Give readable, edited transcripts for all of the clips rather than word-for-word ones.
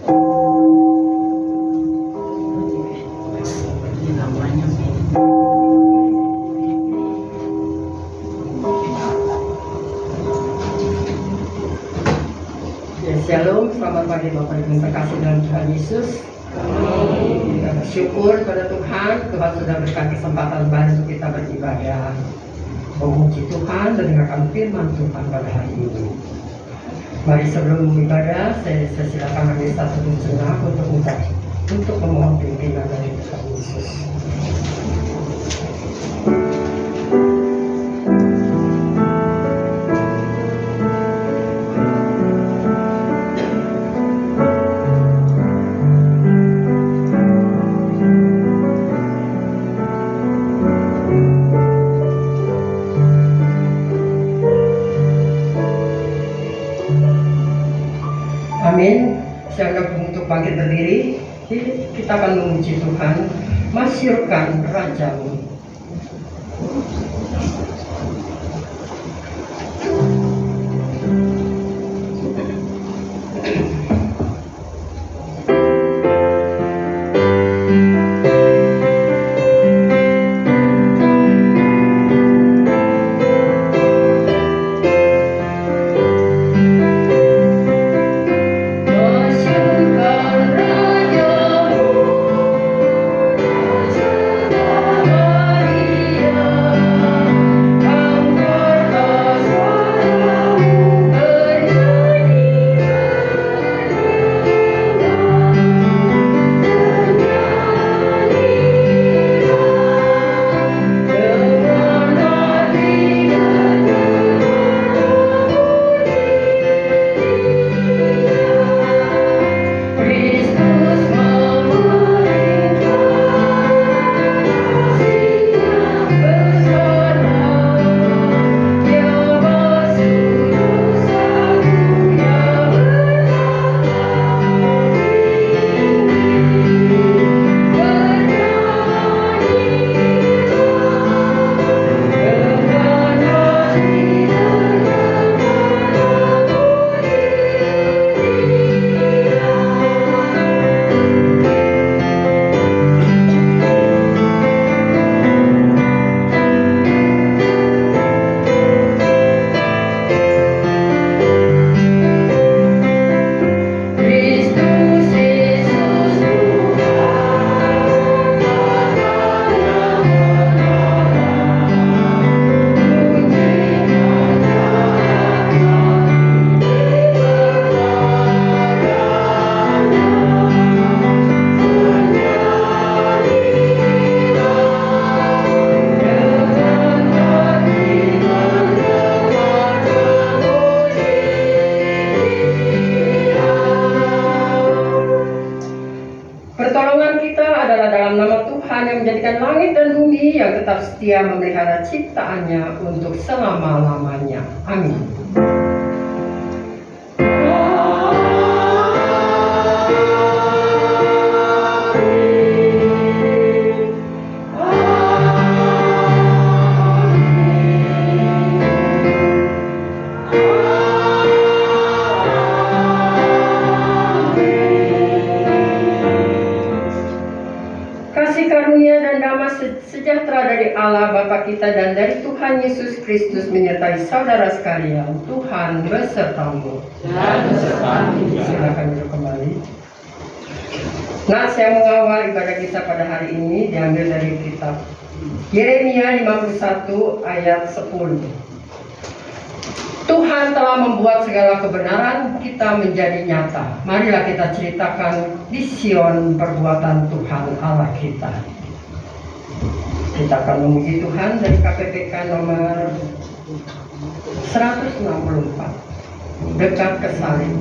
Shalom, selamat pagi Bapak Ibu yang terkasih dalam Tuhan Yesus. Kita bersyukur pada Tuhan sudah berikan kesempatan baru untuk kita beribadah, memuji Tuhan, mendengarkan firman Tuhan pada hari ini. Mari sebelum ibadah, saya silakan bagi satu sejenak untuk memohon pimpinan dari Tuhan Yesus. Amin. Silakan untuk bangkit berdiri. Kita akan memuji Tuhan, masyurkan Raja-Mu. Pertolongan kita adalah dalam nama Tuhan yang menjadikan langit dan bumi, yang tetap setia memelihara ciptaannya untuk selama-lamanya. Amin. Kasih karunia dan damai sejahtera dari Allah Bapa kita dan dari Tuhan Yesus Kristus menyertai saudara sekalian. Tuhan besertamu. Silakan duduk kembali. Nats yang mengawal ibadah kita pada hari ini diambil dari kitab Yeremia 51 ayat 10. Tuhan telah membuat segala kebenaran kita menjadi nyata. Marilah kita ceritakan di Sion perbuatan Tuhan Allah kita. Kita akan memuji Tuhan dari KPPK nomor 164. Dekat ke salib.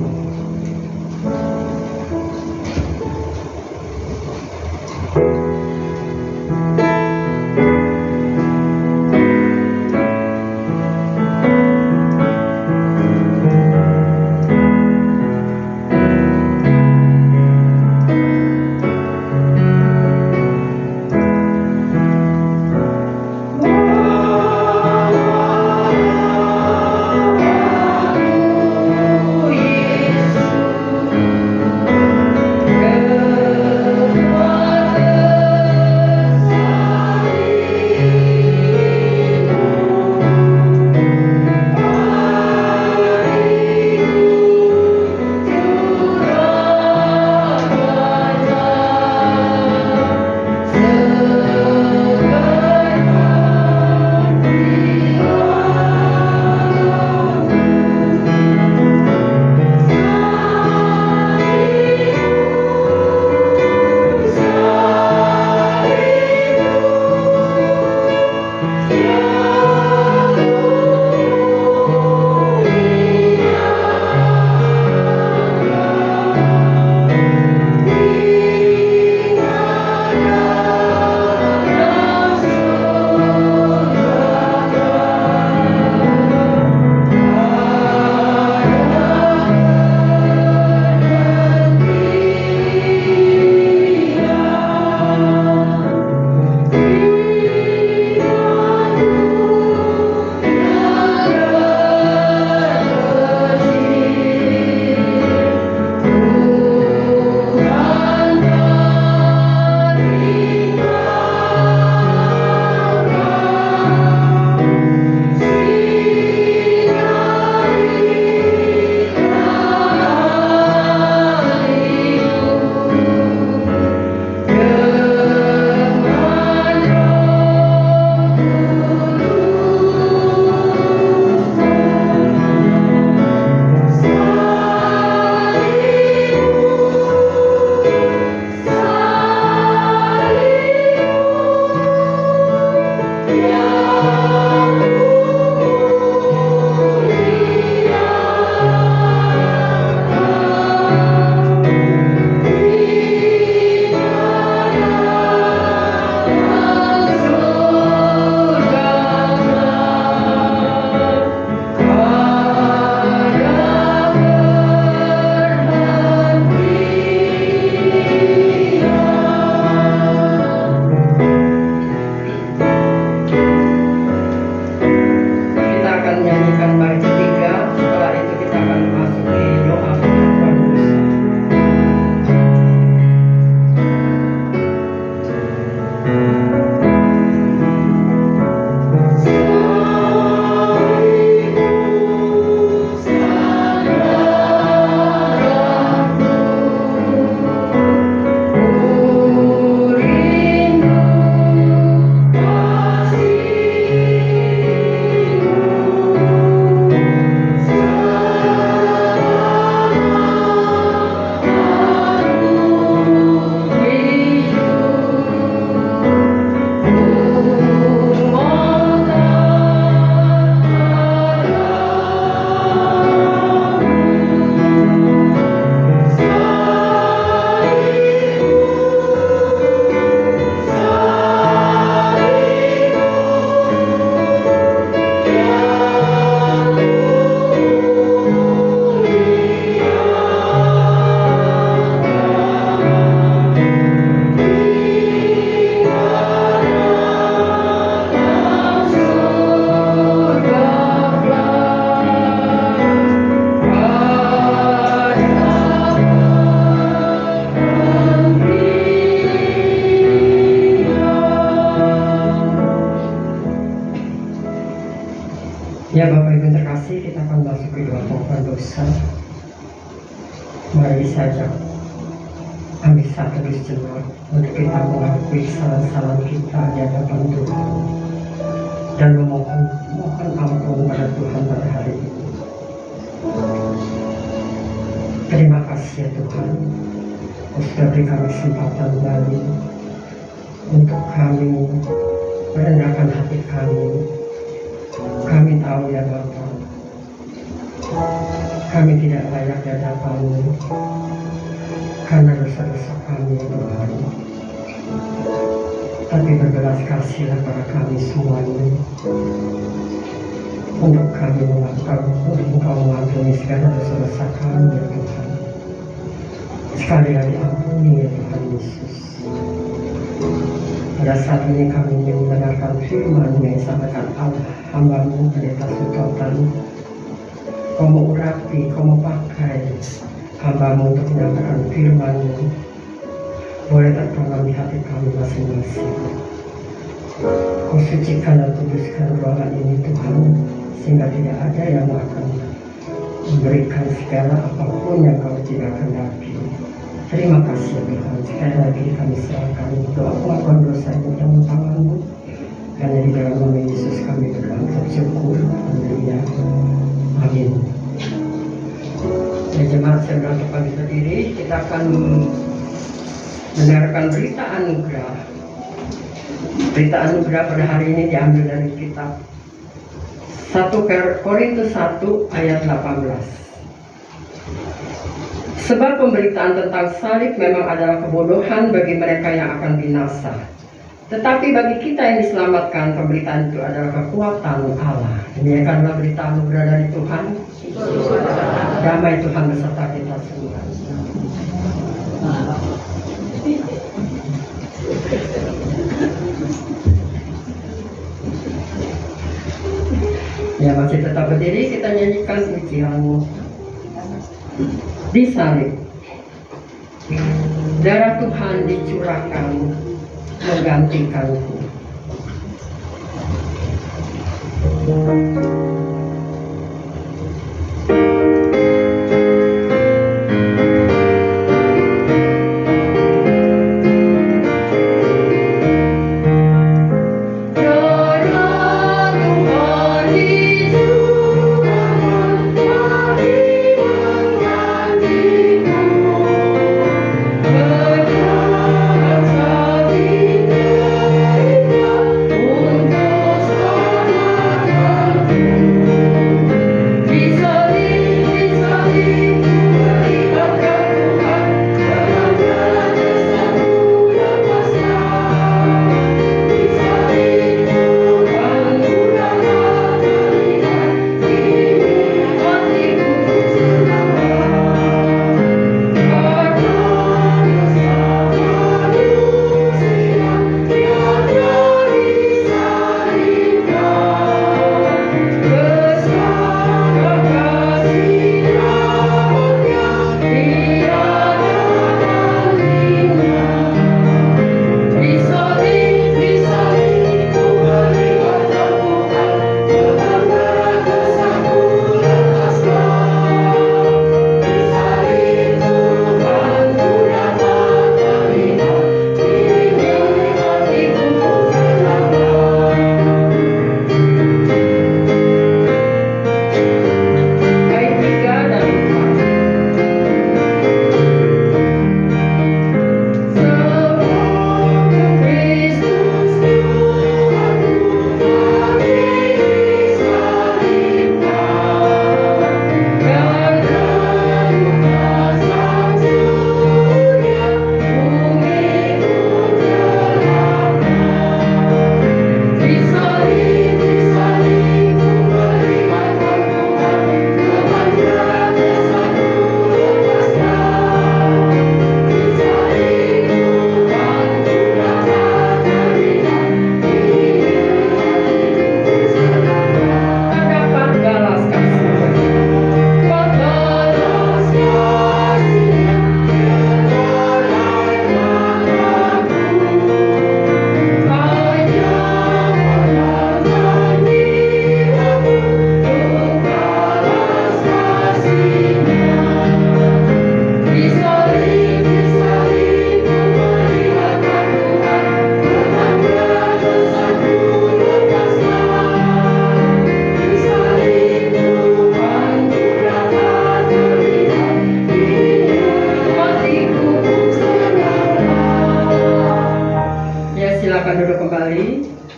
saja kami satu bersemangat untuk kita mengakui kesalahan kita di hadapan Tuhan dan mohon ampun pada Tuhan pada hari ini. Terima kasih ya Tuhan, sudah beri kami kesempatan lagi untuk kami merendahkan hati kami. Kami tahu ya Bapa, kami tidak layak di hadapan-Mu karena dosa-dosa kami ya Tuhan. Tapi berbelas kasihlah pada kami semuanya untuk kami untuk Engkau mengampuni segala dosa-dosa kami ya Tuhan. Sekali lagi ampuni ya Tuhan Yesus. Pada saat ini kami ingin mendengarkan firman yang disampaikan Allah hamba-Mu Pendeta Sutotan. Kau mau urapi, Kau mau pakai hamba-Mu untuk menyampaikan firman-Mu. Boleh tertanam di hati kami masing-masing. Kau sucikan dan kuduskan ruangan ini Tuhan, sehingga tidak ada yang akan memberikan segala apapun yang Kau tidak kehendaki. Terima kasih ya Tuhan, sekali lagi kami serahkan doa pengakuan dosa ini dalam tangan-Mu. Hanya di dalam nama Yesus kami berdoa bersyukur. Haleluya. Amin. Ya jemaat saya untuk kami berdiri, kita akan mendengarkan berita anugerah. Berita anugerah pada hari ini diambil dari kitab 1 Korintus 1 ayat 18. Sebab pemberitaan tentang salib memang adalah kebodohan bagi mereka yang akan binasa. Tetapi bagi kita yang diselamatkan, pemberitaan itu adalah kekuatan Allah. Ini adalah berita anugerah dari Tuhan. Damai Tuhan beserta kita semua. Ya masih tetap berdiri, kita nyanyikan pujian. Di salib, darah Tuhan dicurahkan menggantikanku. Untuk selamatkan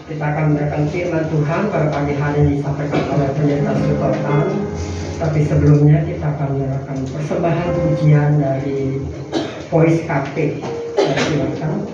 Kita akan memberikan firman Tuhan pada pagi hari ini disampaikan oleh pendeta Sultan. Tapi sebelumnya kita akan menyerahkan persembahan pujian dari Voice Cafe. Silakan.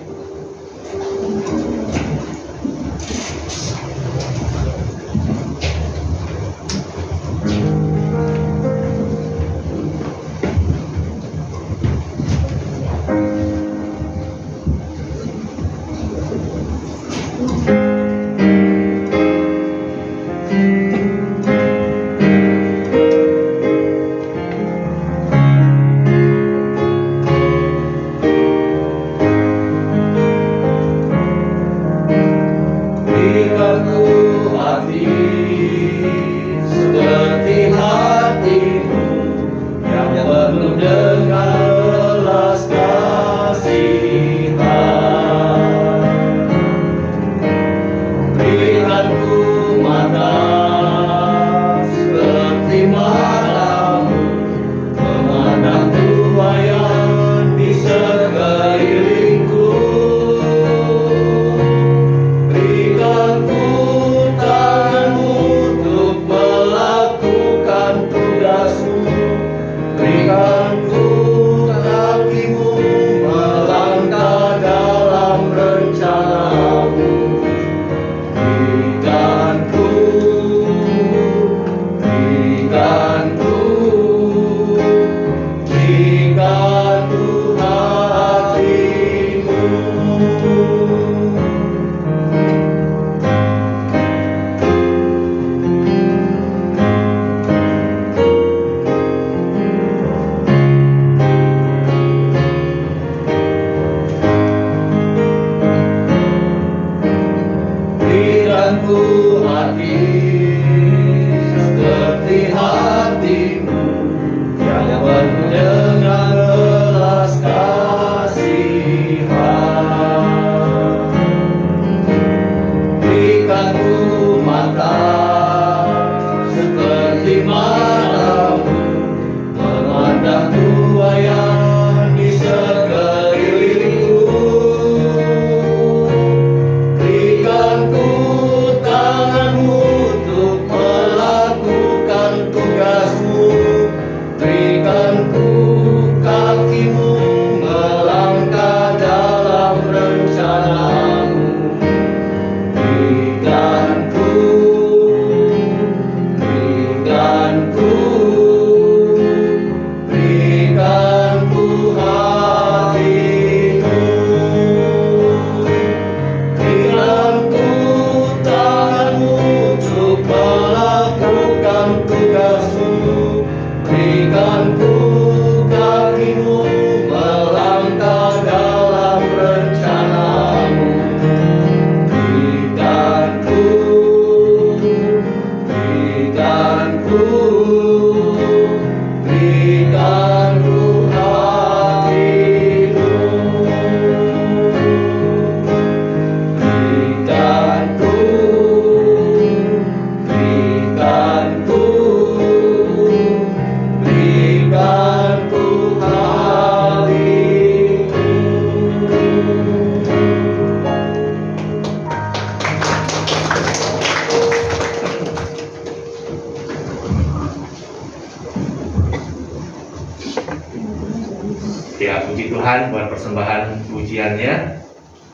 Ya, puji Tuhan buat persembahan pujiannya.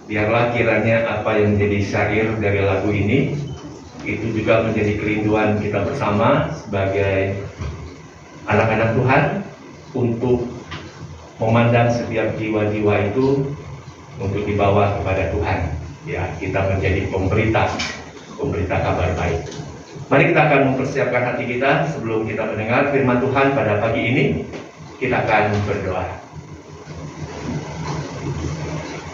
Biarlah kiranya apa yang menjadi syair dari lagu ini itu juga menjadi kerinduan kita bersama sebagai anak-anak Tuhan untuk memandang setiap jiwa-jiwa itu untuk dibawa kepada Tuhan. Ya, kita menjadi pemberita kabar baik. Mari kita akan mempersiapkan hati kita sebelum kita mendengar firman Tuhan pada pagi ini. Kita akan berdoa.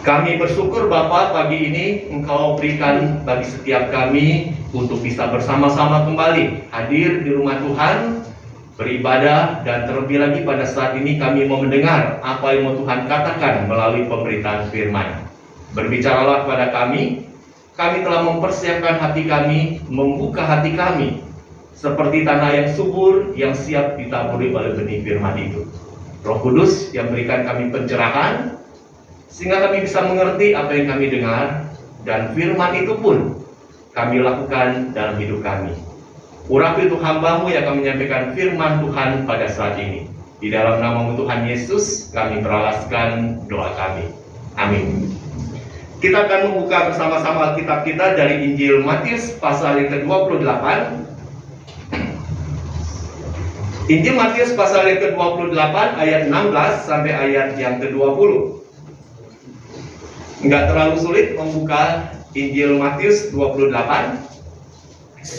Kami bersyukur Bapa, pagi ini Engkau berikan bagi setiap kami untuk bisa bersama-sama kembali hadir di rumah Tuhan, beribadah, dan terlebih lagi pada saat ini kami mau mendengar apa yang mau Tuhan katakan melalui pemberitaan firman. Berbicaralah kepada kami telah mempersiapkan hati kami, membuka hati kami seperti tanah yang subur yang siap ditaburi oleh benih firman itu. Roh Kudus yang berikan kami pencerahan sehingga kami bisa mengerti apa yang kami dengar, dan firman itu pun kami lakukan dalam hidup kami. Urapi untuk hamba-Mu yang akan menyampaikan firman Tuhan pada saat ini. Di dalam nama Tuhan Yesus, kami beralaskan doa kami. Amin. Kita akan membuka bersama-sama Alkitab kita dari Injil Matius pasal yang ke-28. Injil Matius pasal yang ke-28 ayat 16 sampai ayat yang ke-20. Enggak terlalu sulit membuka Injil Matius 28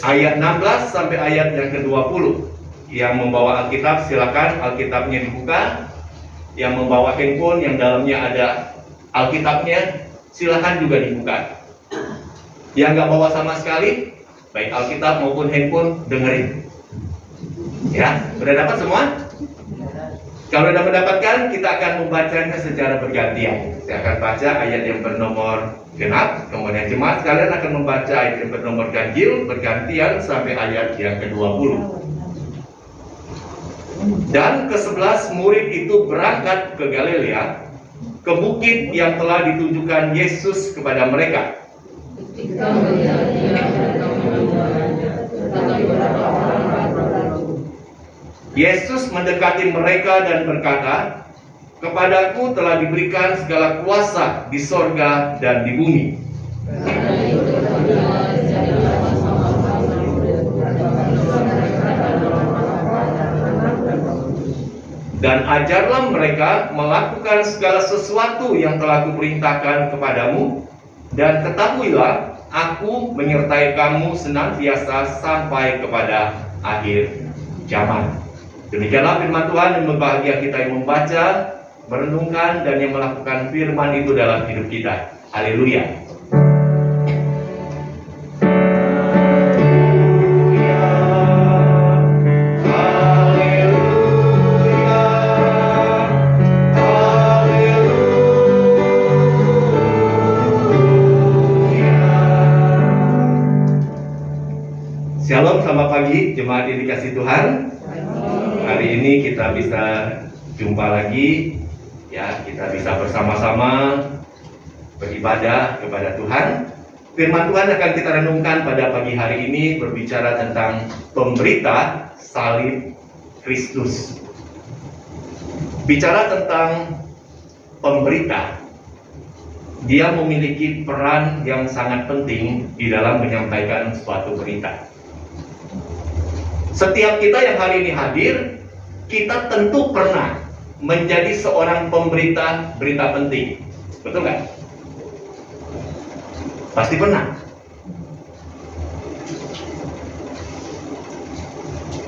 ayat 16 sampai ayat yang ke-20. Yang membawa Alkitab silakan Alkitabnya dibuka. Yang membawa handphone yang dalamnya ada Alkitabnya silakan juga dibuka. Yang nggak bawa sama sekali, baik Alkitab maupun handphone, dengerin. Ya, sudah dapat semua? Kalau sudah mendapatkan, kita akan membacanya secara bergantian. Saya akan baca ayat yang bernomor genap, kemudian jemaat sekalian akan membaca ayat yang bernomor ganjil bergantian sampai ayat yang ke-20. Dan ke-11 murid itu berangkat ke Galilea, ke bukit yang telah ditunjukkan Yesus kepada mereka. Yesus mendekati mereka dan berkata, "Kepadaku telah diberikan segala kuasa di sorga dan di bumi. Dan ajarlah mereka melakukan segala sesuatu yang telah kuperintahkan kepadamu, dan ketahuilah, aku menyertai kamu senantiasa sampai kepada akhir zaman." Demikianlah firman Tuhan, yang berbahagia kita yang membaca, merenungkan, dan yang melakukan firman itu dalam hidup kita. Haleluya. Shalom, selamat pagi jemaat yang dikasih Tuhan. Hari ini kita bisa jumpa lagi, ya, kita bisa bersama-sama beribadah kepada Tuhan. Firman Tuhan akan kita renungkan pada pagi hari ini berbicara tentang pemberita salib Kristus. Bicara tentang pemberita, dia memiliki peran yang sangat penting di dalam menyampaikan suatu berita. Setiap kita yang hari ini hadir, kita tentu pernah menjadi seorang pemberita berita penting. Betul nggak? Pasti pernah.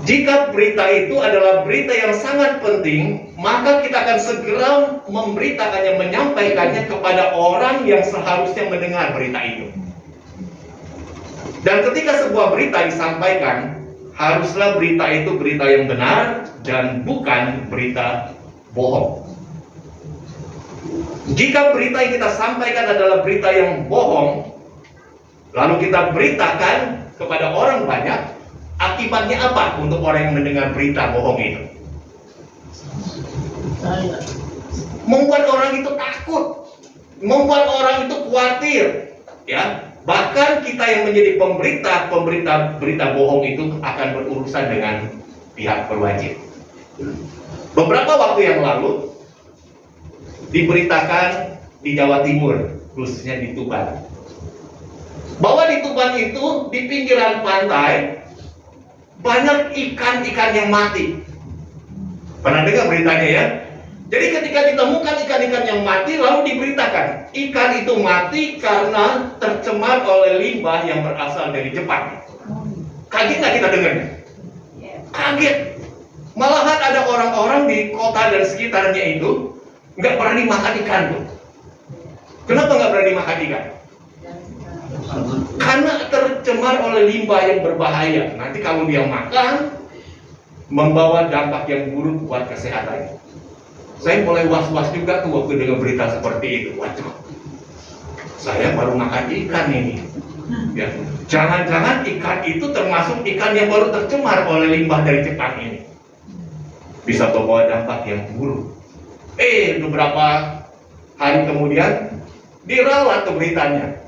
Jika berita itu adalah berita yang sangat penting, maka kita akan segera memberitakannya, menyampaikannya kepada orang yang seharusnya mendengar berita itu. Dan ketika sebuah berita disampaikan, haruslah berita itu berita yang benar dan bukan berita bohong. Jika berita yang kita sampaikan adalah berita yang bohong, lalu kita beritakan kepada orang banyak, akibatnya apa untuk orang yang mendengar berita bohong itu? Membuat orang itu takut, membuat orang itu khawatir, ya. Bahkan kita yang menjadi pemberita berita bohong itu akan berurusan dengan pihak berwajib. Beberapa waktu yang lalu diberitakan di Jawa Timur, khususnya di Tuban, bahwa di Tuban itu di pinggiran pantai banyak ikan-ikan yang mati. Pernah dengar beritanya ya? Jadi ketika ditemukan ikan-ikan yang mati, lalu diberitakan ikan itu mati karena tercemar oleh limbah yang berasal dari Jepang. Kaget nggak kita dengarnya? Kaget. Malahan ada orang-orang di kota dan sekitarnya itu nggak berani makan ikan tuh. Kenapa nggak berani makan ikan? Karena tercemar oleh limbah yang berbahaya. Nanti kalau dia makan, membawa dampak yang buruk buat kesehatan. Saya mulai was-was juga tuh waktu dengar berita seperti itu. Waduh, saya baru makan ikan ini. Ya, jangan-jangan ikan itu termasuk ikan yang baru tercemar oleh limbah dari Jepang ini. Bisa membawa dampak yang buruk. Beberapa hari kemudian diralat tuh beritanya.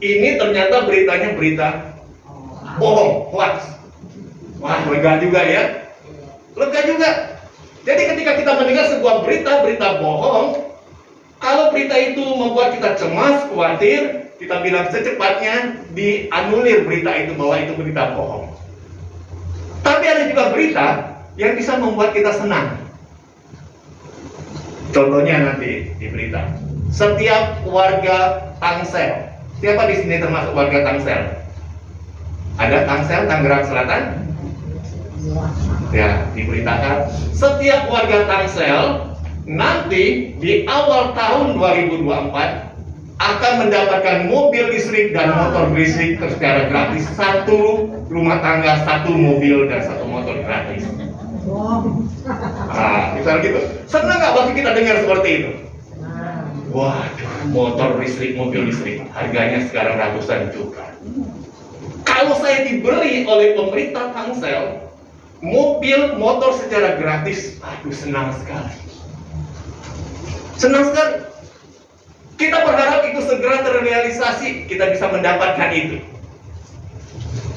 Ini ternyata beritanya berita bohong, hoax. Wah, lega juga ya. Lega juga. Jadi ketika kita mendengar sebuah berita bohong, kalau berita itu membuat kita cemas, khawatir, kita bilang secepatnya dianulir berita itu bahwa itu berita bohong. Tapi ada juga berita yang bisa membuat kita senang. Contohnya nanti di berita, setiap warga Tangsel. Siapa di sini termasuk warga Tangsel? Ada Tangsel, Tangerang Selatan? Ya, diberitakan setiap warga Tangsel nanti di awal tahun 2024 akan mendapatkan mobil listrik dan motor listrik secara gratis. Satu rumah tangga, satu mobil dan satu motor gratis. Nah, misalnya gitu. Senang nggak waktu kita dengar seperti itu? Waduh, motor listrik, mobil listrik, harganya sekarang ratusan juta. Kalau saya diberi oleh pemerintah Tangsel mobil, motor secara gratis, aduh senang sekali. Senang sekali. Kita berharap itu segera terrealisasi, kita bisa mendapatkan itu.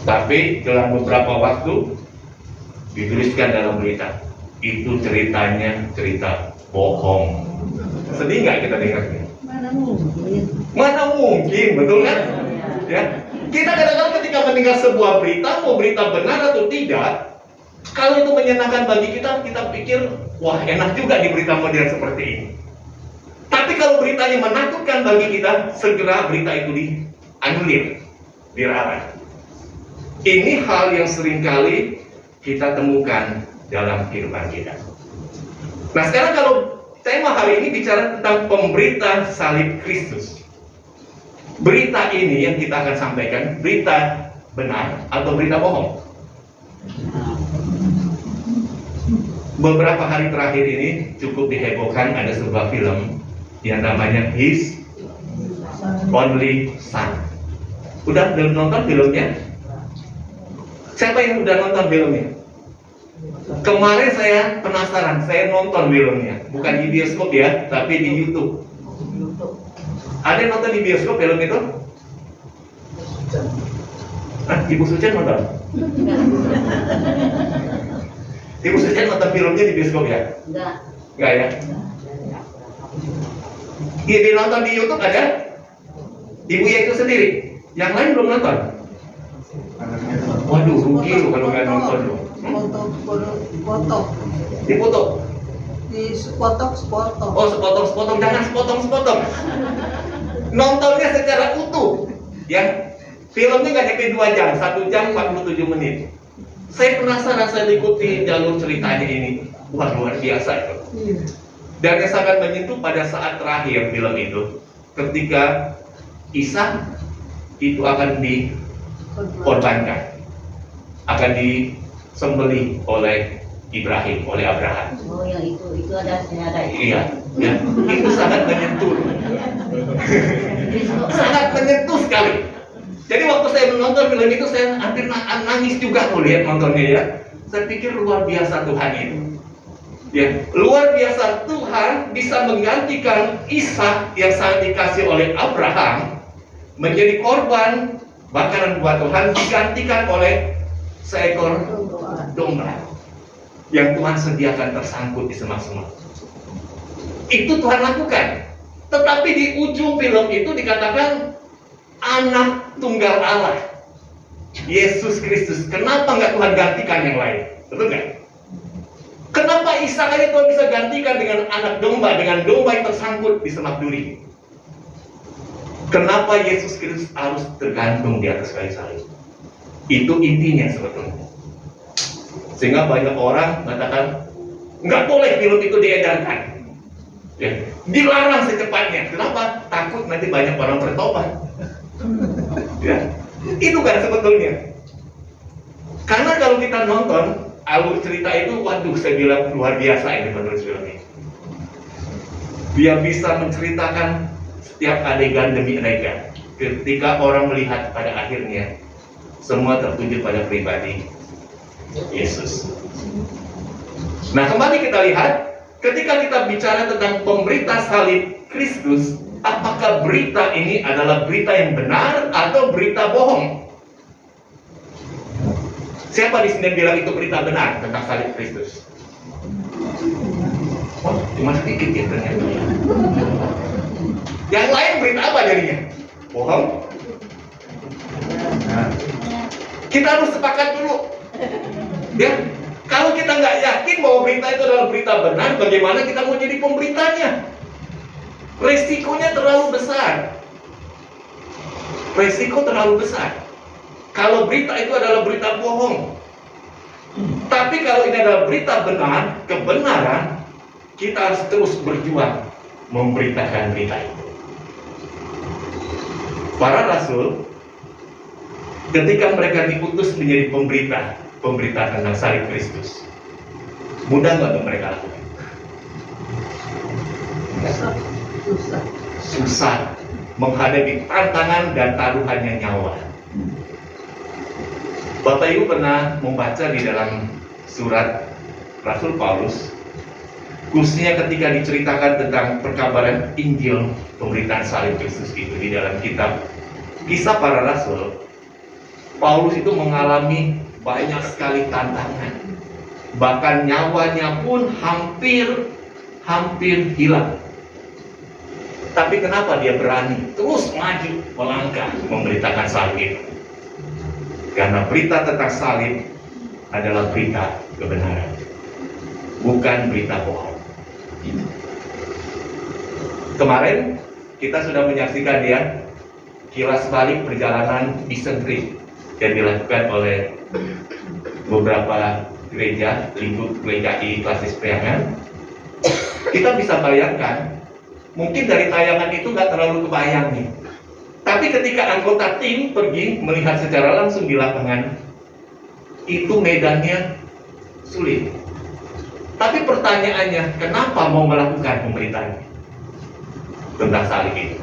Tapi dalam beberapa waktu dituliskan dalam berita, itu ceritanya cerita bohong. Sedih nggak kita dengarnya? Mana mungkin, betul kan? Ya. Kita kadang-kadang ketika mendengar sebuah berita, mau berita benar atau tidak, kalau itu menyenangkan bagi kita, kita pikir, wah enak juga di berita modern seperti ini. Tapi kalau beritanya menakutkan bagi kita, segera berita itu dianulir, diralat. Ini hal yang seringkali kita temukan dalam kehidupan kita. Nah sekarang kalau tema hari ini bicara tentang pemberita salib Kristus. Berita ini yang kita akan sampaikan, berita benar atau berita bohong? Beberapa hari terakhir ini cukup dihebohkan, ada sebuah film yang namanya His Only Son. Udah nonton filmnya? Siapa yang udah nonton filmnya? Kemarin saya penasaran, saya nonton filmnya, bukan di bioskop ya, tapi di YouTube. Ada yang nonton di bioskop film itu? Hah? Ibu Sucian nonton? Ibu Sucian nonton filmnya di bioskop ya? Enggak ya? Ini nonton di YouTube ada? Ibu itu sendiri. Yang lain belum nonton? Waduh, rugi loh kalau nggak nonton loh. Foto. Dipoto? Di sepotong. Oh, sepotong, jangan sepotong. Nontonnya secara utuh. Ya, filmnya nggak nyampe 2 jam, 1 jam 47 menit. Saya penasaran, saya ikuti jalur ceritanya ini. Wah, luar biasa itu. Dan yang sangat menyentuh pada saat terakhir film itu, ketika Ishak itu akan dikorbankan, akan disembelih oleh Ibrahim, oleh Abraham. Oh, yang itu ada Iya, ya. Itu sangat menyentuh. Sangat menyentuh sekali. Jadi waktu saya menonton film itu, saya hampir nangis juga melihat nontonnya ya. Saya pikir luar biasa Tuhan itu. Ya, luar biasa Tuhan bisa menggantikan Ishak yang sangat dikasih oleh Abraham menjadi korban bakaran buat Tuhan, digantikan oleh seekor domba yang Tuhan sediakan tersangkut di semak-semak. Itu Tuhan lakukan. Tetapi di ujung film itu dikatakan anak tunggal Allah, Yesus Kristus. Kenapa nggak Tuhan gantikan yang lain? Betul nggak? Kenapa Ishak aja Tuhan bisa gantikan dengan anak domba, dengan domba yang tersangkut di semak duri? Kenapa Yesus Kristus harus tergantung di atas kayu salib? Itu intinya sebetulnya. Sehingga banyak orang mengatakan nggak boleh film itu diedarkan, ya, dilarang secepatnya. Kenapa? Takut nanti banyak orang bertobat. Ya, itu kan sebetulnya. Karena kalau kita nonton alur cerita itu, waduh, saya bilang luar biasa ini penulis film ini. Dia bisa menceritakan setiap adegan demi adegan. Ketika orang melihat pada akhirnya, semua tertuju pada pribadi Yesus. Nah, kembali kita lihat, ketika kita bicara tentang pemberita salib Kristus, apakah berita ini adalah berita yang benar atau berita bohong? Siapa di sini bilang itu berita benar tentang salib Kristus? Oh, cuma sedikit ya ternyata. Yang lain berita apa jadinya? Bohong? Nah, kita harus sepakat dulu. Ya, kalau kita nggak yakin bahwa berita itu adalah berita benar, bagaimana kita mau jadi pemberitanya? Resikonya terlalu besar. Resiko terlalu besar. Kalau berita itu adalah berita bohong. Tapi kalau ini adalah berita benar, kebenaran, kita harus terus berjuang memberitakan berita itu. Para rasul, ketika mereka diutus menjadi pemberita tentang salib Kristus, mudah nggak untuk mereka lakukan? Susah menghadapi tantangan dan taruhannya nyawa. Bapak Ibu pernah membaca di dalam surat Rasul Paulus, khususnya ketika diceritakan tentang perkabaran Injil pemberitaan salib Kristus itu di dalam kitab Kisah Para Rasul, Paulus itu mengalami banyak sekali tantangan, bahkan nyawanya pun hampir hilang. Tapi kenapa dia berani terus maju melangkah memberitakan salib itu? Karena berita tentang salib adalah berita kebenaran, bukan berita bohong. Kemarin kita sudah menyaksikan ya kilas balik perjalanan mission trip yang dilakukan oleh beberapa gereja, lingkup GKI Klasis Priangan. Kita bisa bayangkan, mungkin dari tayangan itu nggak terlalu kebayang nih. Tapi ketika anggota tim pergi melihat secara langsung di lapangan, itu medannya sulit. Tapi pertanyaannya, kenapa mau melakukan pemberitaan tentang salib itu?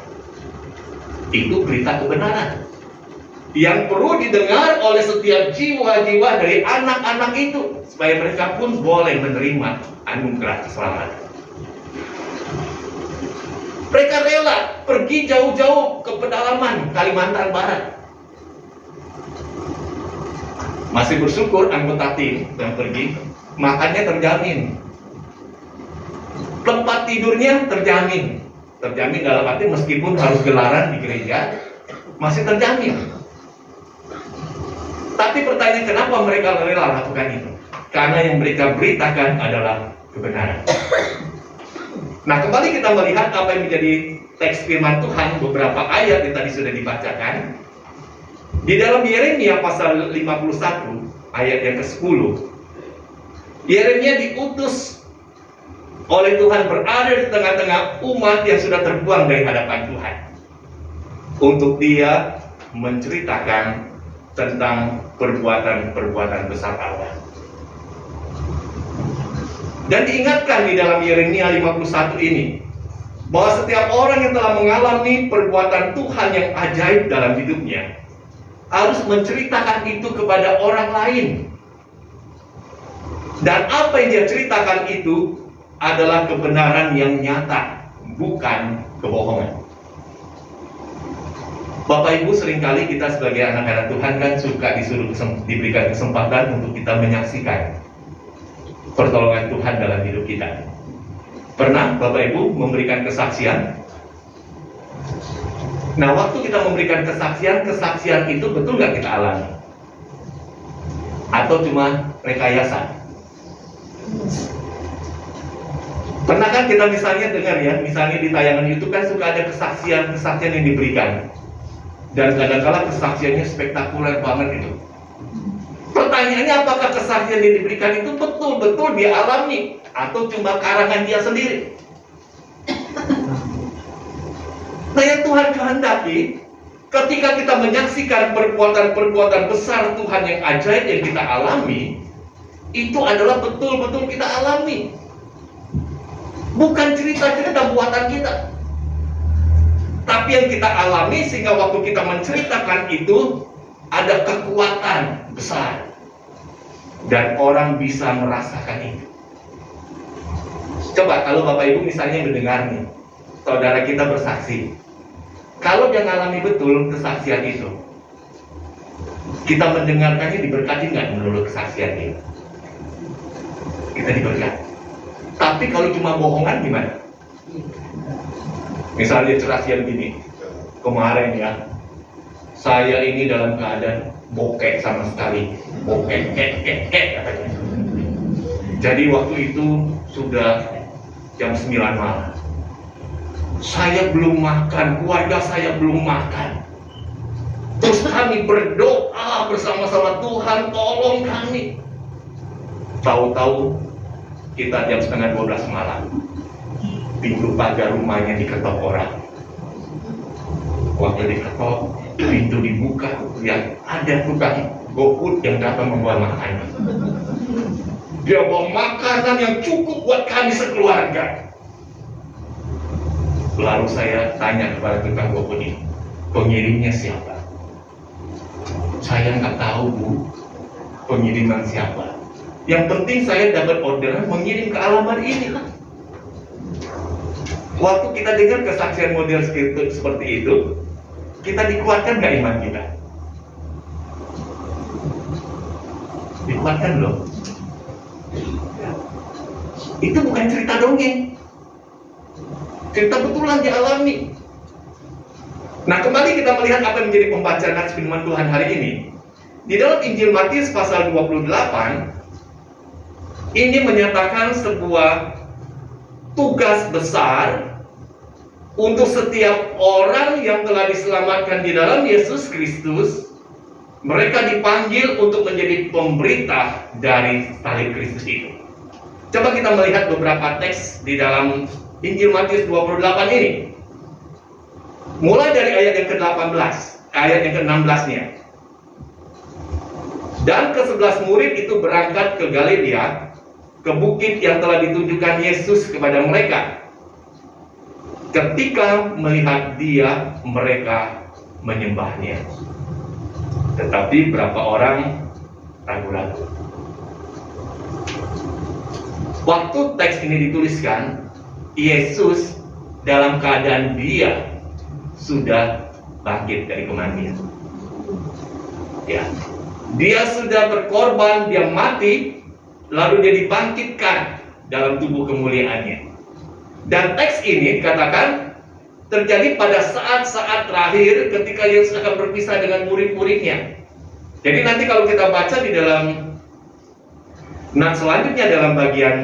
Itu berita kebenaran yang perlu didengar oleh setiap jiwa-jiwa dari anak-anak itu, supaya mereka pun boleh menerima anugerah keselamatan. Mereka rela pergi jauh-jauh ke pedalaman Kalimantan Barat. Masih bersyukur anggota tim yang pergi, makannya terjamin, tempat tidurnya terjamin. Terjamin dalam arti meskipun harus gelaran di gereja, masih terjamin. Tapi pertanyaan, kenapa mereka rela lakukan itu? Karena yang mereka beritakan adalah kebenaran. Nah, kembali kita melihat apa yang menjadi teks firman Tuhan, beberapa ayat yang tadi sudah dibacakan. Di dalam Yeremia pasal 51 ayat yang ke-10, Yeremia diutus oleh Tuhan berada di tengah-tengah umat yang sudah terbuang dari hadapan Tuhan, untuk dia menceritakan tentang perbuatan-perbuatan besar Allah. Dan diingatkan di dalam Yeremia 51 ini, bahwa setiap orang yang telah mengalami perbuatan Tuhan yang ajaib dalam hidupnya, harus menceritakan itu kepada orang lain. Dan apa yang dia ceritakan itu adalah kebenaran yang nyata, bukan kebohongan. Bapak Ibu, seringkali kita sebagai anak-anak Tuhan kan suka diberikan kesempatan untuk kita menyaksikan pertolongan Tuhan dalam hidup kita. Pernah Bapak Ibu memberikan kesaksian? Nah, waktu kita memberikan kesaksian itu betul nggak kita alami? Atau cuma rekayasa? Pernah kan kita misalnya dengar ya, misalnya di tayangan YouTube kan suka ada kesaksian yang diberikan, dan kadang-kala kesaksiannya spektakuler banget itu. Pertanyaannya, apakah kesaksian yang diberikan itu betul-betul dia alami atau cuma karangan dia sendiri? Nah, yang Tuhan kehendaki ketika kita menyaksikan perbuatan-perbuatan besar Tuhan yang ajaib yang kita alami, itu adalah betul-betul kita alami, bukan cerita-cerita buatan kita. Tapi yang kita alami sehingga waktu kita menceritakan itu ada kekuatan besar dan orang bisa merasakan itu. Coba kalau Bapak Ibu misalnya mendengar nih, saudara kita bersaksi. Kalau dia ngalami betul kesaksian itu, kita mendengarkannya diberkati nggak menurut kesaksian dia? Kita diberkati. Tapi kalau cuma bohongan gimana? Misalnya kerahasiaan gini, kemarin ya, saya ini dalam keadaan bokek sama sekali, bokek, katanya. Jadi waktu itu sudah jam 9 malam. Saya belum makan, keluarga saya belum makan. Terus kami berdoa bersama-sama, Tuhan tolong kami. Tahu-tahu kita jam setengah 12 malam, pintu pagar rumahnya diketok orang. Waktu diketok, pintu dibuka, lihat ada tukang GoFood yang datang membawa makanan. Dia bawa makanan yang cukup buat kami sekeluarga. Lalu saya tanya kepada tukang GoFood ini, pengirimnya siapa? Saya nggak tahu, Bu, pengiriman siapa. Yang penting saya dapat orderan mengirim ke alamat ini lah. Waktu kita dengar kesaksian model seperti itu, kita dikuatkan nggak iman kita? Dikuatkan loh. Itu bukan cerita dongeng. Cerita betulan dialami. Nah, kembali kita melihat apa yang menjadi pembacaan nats firman Tuhan hari ini. Di dalam Injil Matius pasal 28, ini menyatakan sebuah tugas besar untuk setiap orang yang telah diselamatkan di dalam Yesus Kristus. Mereka dipanggil untuk menjadi pemberita dari salib Kristus itu. Coba kita melihat beberapa teks di dalam Injil Matius 28 ini. Mulai dari ayat yang ke-18, ayat yang ke-16-nya. Dan ke-11 murid itu berangkat ke Galilea, ke bukit yang telah ditunjukkan Yesus kepada mereka. Ketika melihat dia, mereka menyembahnya. Tetapi berapa orang ragu-ragu. Waktu teks ini dituliskan, Yesus dalam keadaan dia sudah bangkit dari kematian. Ya, dia sudah berkorban, dia mati, lalu dia dibangkitkan dalam tubuh kemuliaannya. Dan teks ini dikatakan terjadi pada saat-saat terakhir ketika Yesus akan berpisah dengan murid-muridnya. Jadi nanti kalau kita baca di dalam nats selanjutnya dalam bagian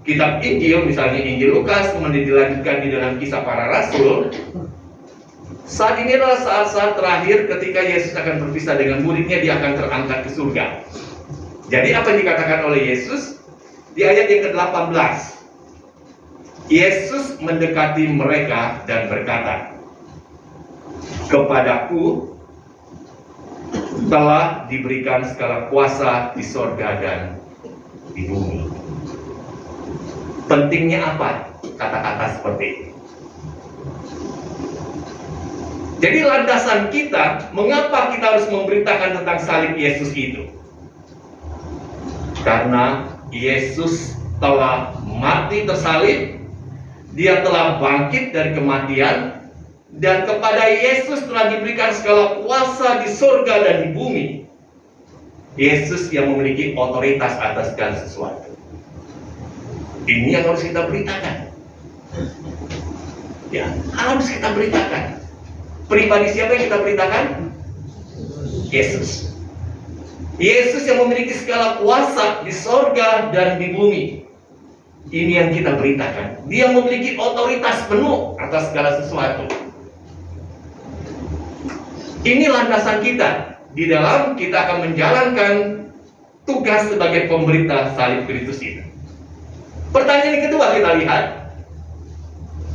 kitab Injil, misalnya Injil Lukas, kemudian dilanjutkan di dalam Kisah Para Rasul. Saat ini adalah saat-saat terakhir ketika Yesus akan berpisah dengan muridnya, dia akan terangkat ke surga. Jadi apa yang dikatakan oleh Yesus di ayat yang ke-18? Yesus mendekati mereka dan berkata, "Kepadaku telah diberikan segala kuasa di sorga dan di bumi." Pentingnya apa kata-kata seperti itu? Jadi landasan kita, mengapa kita harus memberitakan tentang salib Yesus itu? Karena Yesus telah mati tersalib, dia telah bangkit dari kematian, dan kepada Yesus telah diberikan segala kuasa di surga dan di bumi. Yesus yang memiliki otoritas atas segala sesuatu. Ini yang harus kita beritakan. Ya, harus kita beritakan. Pribadi siapa yang kita beritakan? Yesus. Yesus yang memiliki segala kuasa di sorga dan di bumi. Ini yang kita beritakan. Dia memiliki otoritas penuh atas segala sesuatu. Ini landasan kita. Di dalam kita akan menjalankan tugas sebagai pemberita salib Kristus itu. Pertanyaan yang kedua kita lihat,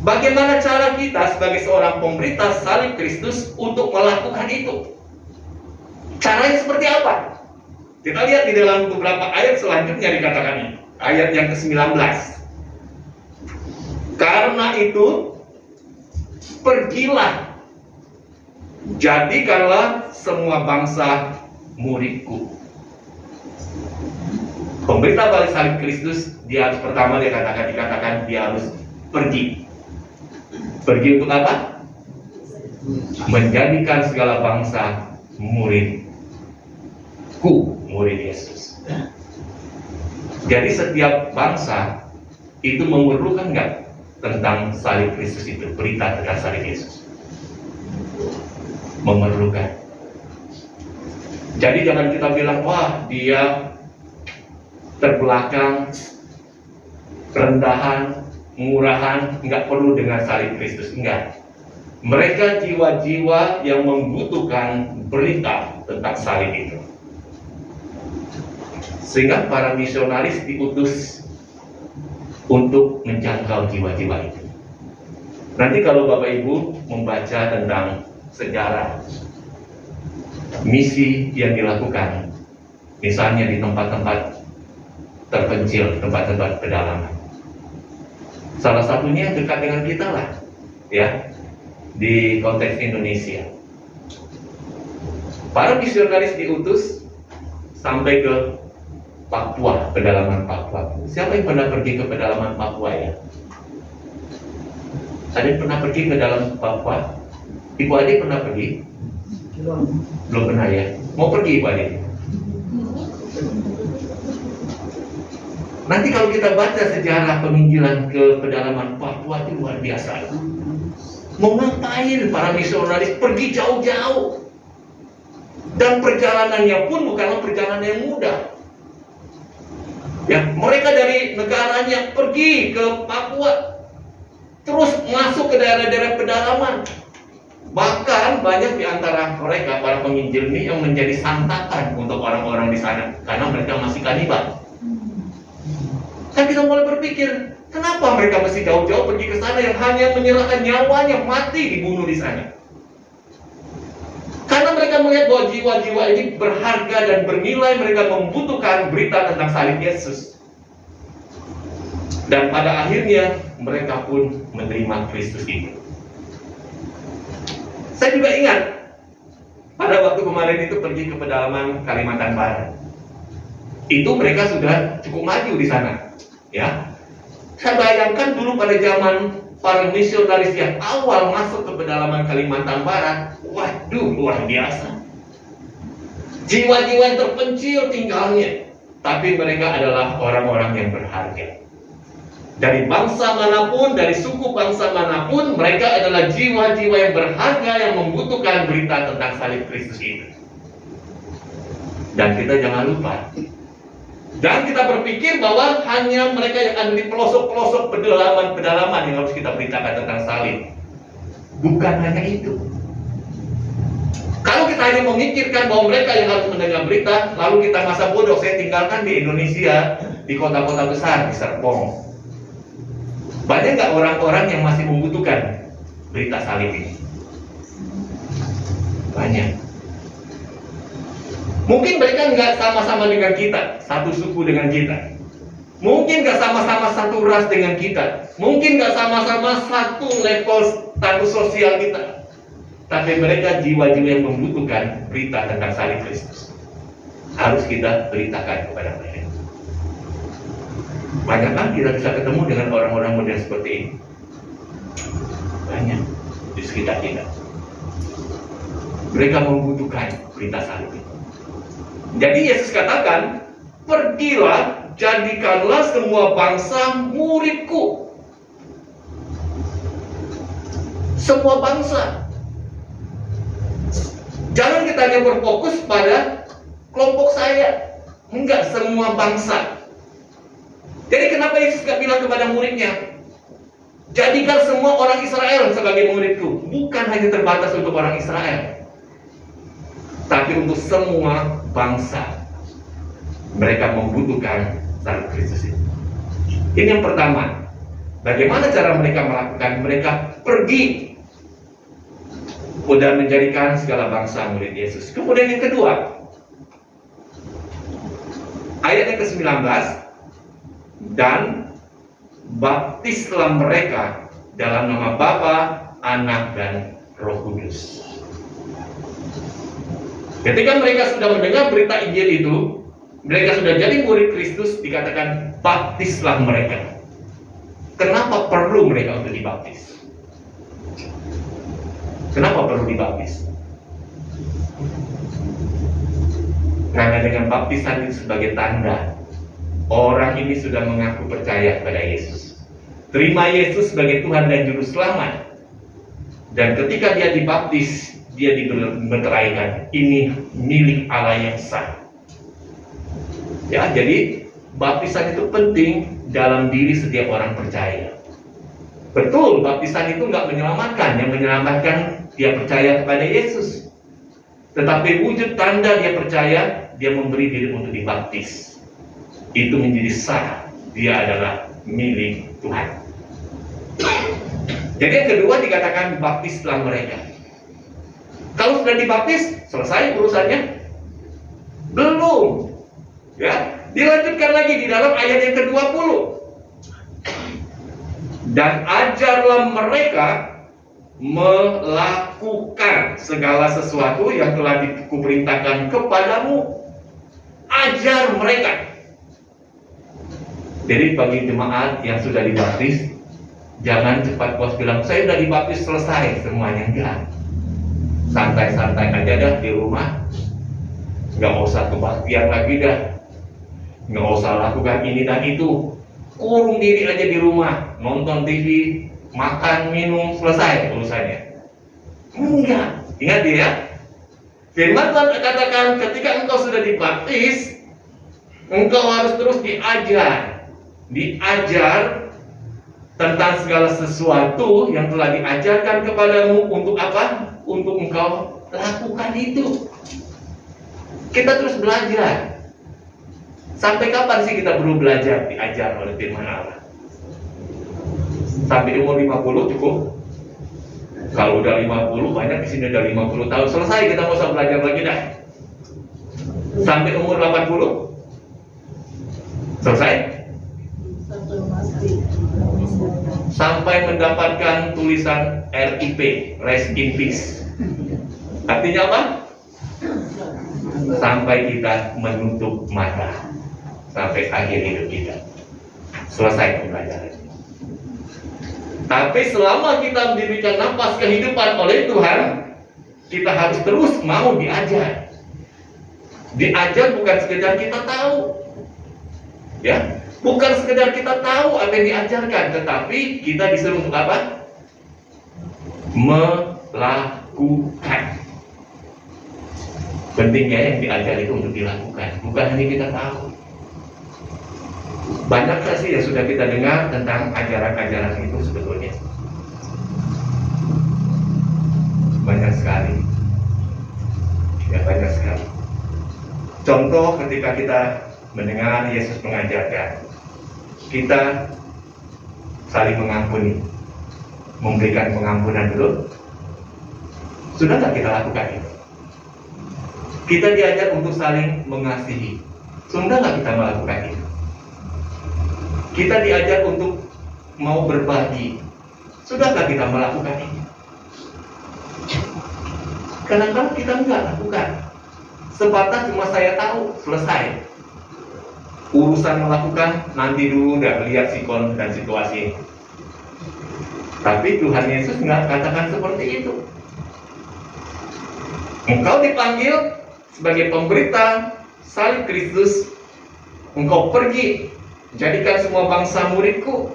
bagaimana cara kita sebagai seorang pemberita salib Kristus untuk melakukan itu? Caranya seperti apa? Kita lihat di dalam beberapa ayat selanjutnya dikatakan ini. Ayat yang ke-19. Karena itu, pergilah, jadikanlah semua bangsa muridku. Pemberita balik salib Kristus, dia harus pertama dikatakan dia harus pergi. Pergi untuk apa? Menjadikan segala bangsa muridku, murid Yesus. Jadi setiap bangsa itu memerlukan nggak tentang salib Kristus itu, berita tentang salib Yesus? Memerlukan. Jadi jangan kita bilang, wah dia terbelakang, rendahan, murahan, nggak perlu dengan salib Kristus. Enggak. Mereka jiwa-jiwa yang membutuhkan berita tentang salib itu. Sehingga para misionaris diutus untuk menjangkau jiwa-jiwa itu. Nanti kalau Bapak Ibu membaca tentang sejarah misi yang dilakukan, misalnya di tempat-tempat terpencil, tempat-tempat pedalaman. Salah satunya yang dekat dengan kita lah, ya, di konteks Indonesia. Para misionaris diutus sampai ke Papua, pedalaman Papua. Siapa yang pernah pergi ke pedalaman Papua ya? Ada yang pernah pergi ke dalam Papua? Ibu Ade pernah pergi? Belum pernah ya? Mau pergi Ibu Ade? Nanti kalau kita baca sejarah penginjilan ke pedalaman Papua itu luar biasa. Mau ngapain para misionaris pergi jauh-jauh? Dan perjalanannya pun bukanlah perjalanan yang mudah. Ya, mereka dari negaranya pergi ke Papua, terus masuk ke daerah-daerah pedalaman. Bahkan banyak di antara mereka, para penginjil ini, yang menjadi santapan untuk orang-orang di sana karena mereka masih kanibal. Kan kita mulai berpikir, kenapa mereka mesti jauh-jauh pergi ke sana yang hanya menyerahkan nyawanya, mati dibunuh di sana? Karena mereka melihat bahwa jiwa-jiwa ini berharga dan bernilai, mereka membutuhkan berita tentang salib Yesus. Dan pada akhirnya mereka pun menerima Kristus itu. Saya juga ingat pada waktu kemarin itu pergi ke pedalaman Kalimantan Barat. Itu mereka sudah cukup maju di sana, ya. Saya bayangkan dulu pada zaman para misionaris yang awal masuk ke pedalaman Kalimantan Barat, waduh luar biasa. Jiwa-jiwa yang terpencil tinggalnya, tapi mereka adalah orang-orang yang berharga. Dari bangsa manapun, dari suku bangsa manapun, mereka adalah jiwa-jiwa yang berharga yang membutuhkan berita tentang salib Kristus itu. Dan kita jangan lupa, dan kita berpikir bahwa hanya mereka yang ada di pelosok-pelosok pedalaman-pedalaman yang harus kita beritakan tentang salib. Bukan hanya itu. Kalau kita hanya memikirkan bahwa mereka yang harus mendengar berita, lalu kita masa bodoh. Saya tinggalkan di Indonesia, di kota-kota besar, di Serpong. Banyak nggak orang-orang yang masih membutuhkan berita salib ini? Banyak. Mungkin mereka nggak sama-sama dengan kita, satu suku dengan kita. Mungkin nggak sama-sama satu ras dengan kita. Mungkin nggak sama-sama satu level status sosial kita. Tapi mereka jiwa-jiwa yang membutuhkan berita tentang salib Kristus. Harus kita beritakan kepada mereka. Banyak kan kita bisa ketemu dengan orang-orang model seperti ini? Banyak di sekitar kita. Mereka membutuhkan berita salib itu. Jadi Yesus katakan, pergilah, jadikanlah semua bangsa muridku. Semua bangsa. Jangan kita hanya berfokus pada kelompok saya. Enggak, semua bangsa. Jadi kenapa Yesus gak bilang kepada muridnya, jadikan semua orang Israel sebagai muridku? Bukan hanya terbatas untuk orang Israel, tapi untuk semua bangsa. Mereka membutuhkan salib Kristus itu. Ini yang pertama. Bagaimana cara mereka melakukan? Mereka pergi udah menjadikan segala bangsa murid Yesus. Kemudian yang kedua, ayat yang ke-19, dan baptislah mereka dalam nama Bapa, Anak, dan Roh Kudus. Ketika mereka sudah mendengar berita Injil itu, mereka sudah jadi murid Kristus, dikatakan baptislah mereka. Kenapa perlu mereka untuk dibaptis? Kenapa perlu dibaptis? Karena dengan baptisan itu sebagai tanda orang ini sudah mengaku percaya kepada Yesus, terima Yesus sebagai Tuhan dan Juru Selamat. Dan ketika dia dibaptis, dia dimeteraikan, ini milik Allah yang sah. Ya, jadi baptisan itu penting dalam diri setiap orang percaya. Betul, baptisan itu nggak menyelamatkan. Yang menyelamatkan dia percaya kepada Yesus. Tetapi wujud tanda dia percaya, dia memberi diri untuk dibaptis. Itu menjadi sah. Dia adalah milik Tuhan. Jadi yang kedua dikatakan baptislah mereka. Kalau sudah dibaptis, selesai urusannya? Belum. Ya, dilanjutkan lagi di dalam ayat yang ke-20. Dan ajarlah mereka melakukan segala sesuatu yang telah kuperintahkan kepadamu. Ajar mereka. Jadi bagi jemaat yang sudah dibaptis, jangan cepat puas bilang, saya sudah dibaptis selesai semuanya. Enggak. Santai-santai aja dah di rumah. Nggak usah kebaktian lagi dah. Nggak usah lakukan ini dan itu. Kurung diri aja di rumah, nonton TV, makan, minum, selesai urusannya. Enggak, ingat ya. Firman Tuhan katakan ketika engkau sudah dibaptis, engkau harus terus diajar tentang segala sesuatu yang telah diajarkan kepadamu. Untuk apa? Untuk engkau lakukan itu. Kita terus belajar. Sampai kapan sih kita perlu belajar diajar oleh firman Allah? Sampai umur 50 cukup? Kalau udah 50, banyak di sini udah 50 tahun, selesai, kita nggak usah belajar lagi dah. Sampai umur 80? Selesai? Sampai mendapatkan tulisan RIP, Rest in Peace. Artinya apa? Sampai kita menutup mata. Sampai akhir hidup kita. Selesai pembelajaran. Tapi selama kita diberikan nafas kehidupan oleh Tuhan, kita harus terus mau diajar. Diajar bukan sekedar kita tahu. Ya, bukan sekedar kita tahu apa yang diajarkan, tetapi kita disuruh untuk apa? Melakukan. Pentingnya yang diajar itu untuk dilakukan, bukan hanya kita tahu. Banyak sih yang sudah kita dengar tentang ajaran-ajaran itu sebetulnya. Banyak sekali. Ya, banyak sekali. Contoh ketika kita mendengar Yesus mengajarkan, kita saling mengampuni, memberikan pengampunan dulu. Sudah tak kita lakukan itu? Kita diajar untuk saling mengasihi. Sudah tak kita melakukan itu? Kita diajar untuk mau berbagi. Sudahkah kita melakukan ini? Kadang-kadang kita enggak lakukan. Sebatas cuma saya tahu, selesai. Urusan melakukan nanti dulu, udah lihat sikon dan situasi. Tapi Tuhan Yesus enggak katakan seperti itu. Engkau dipanggil sebagai pemberita salib Kristus. Engkau pergi, jadikan semua bangsa muridku.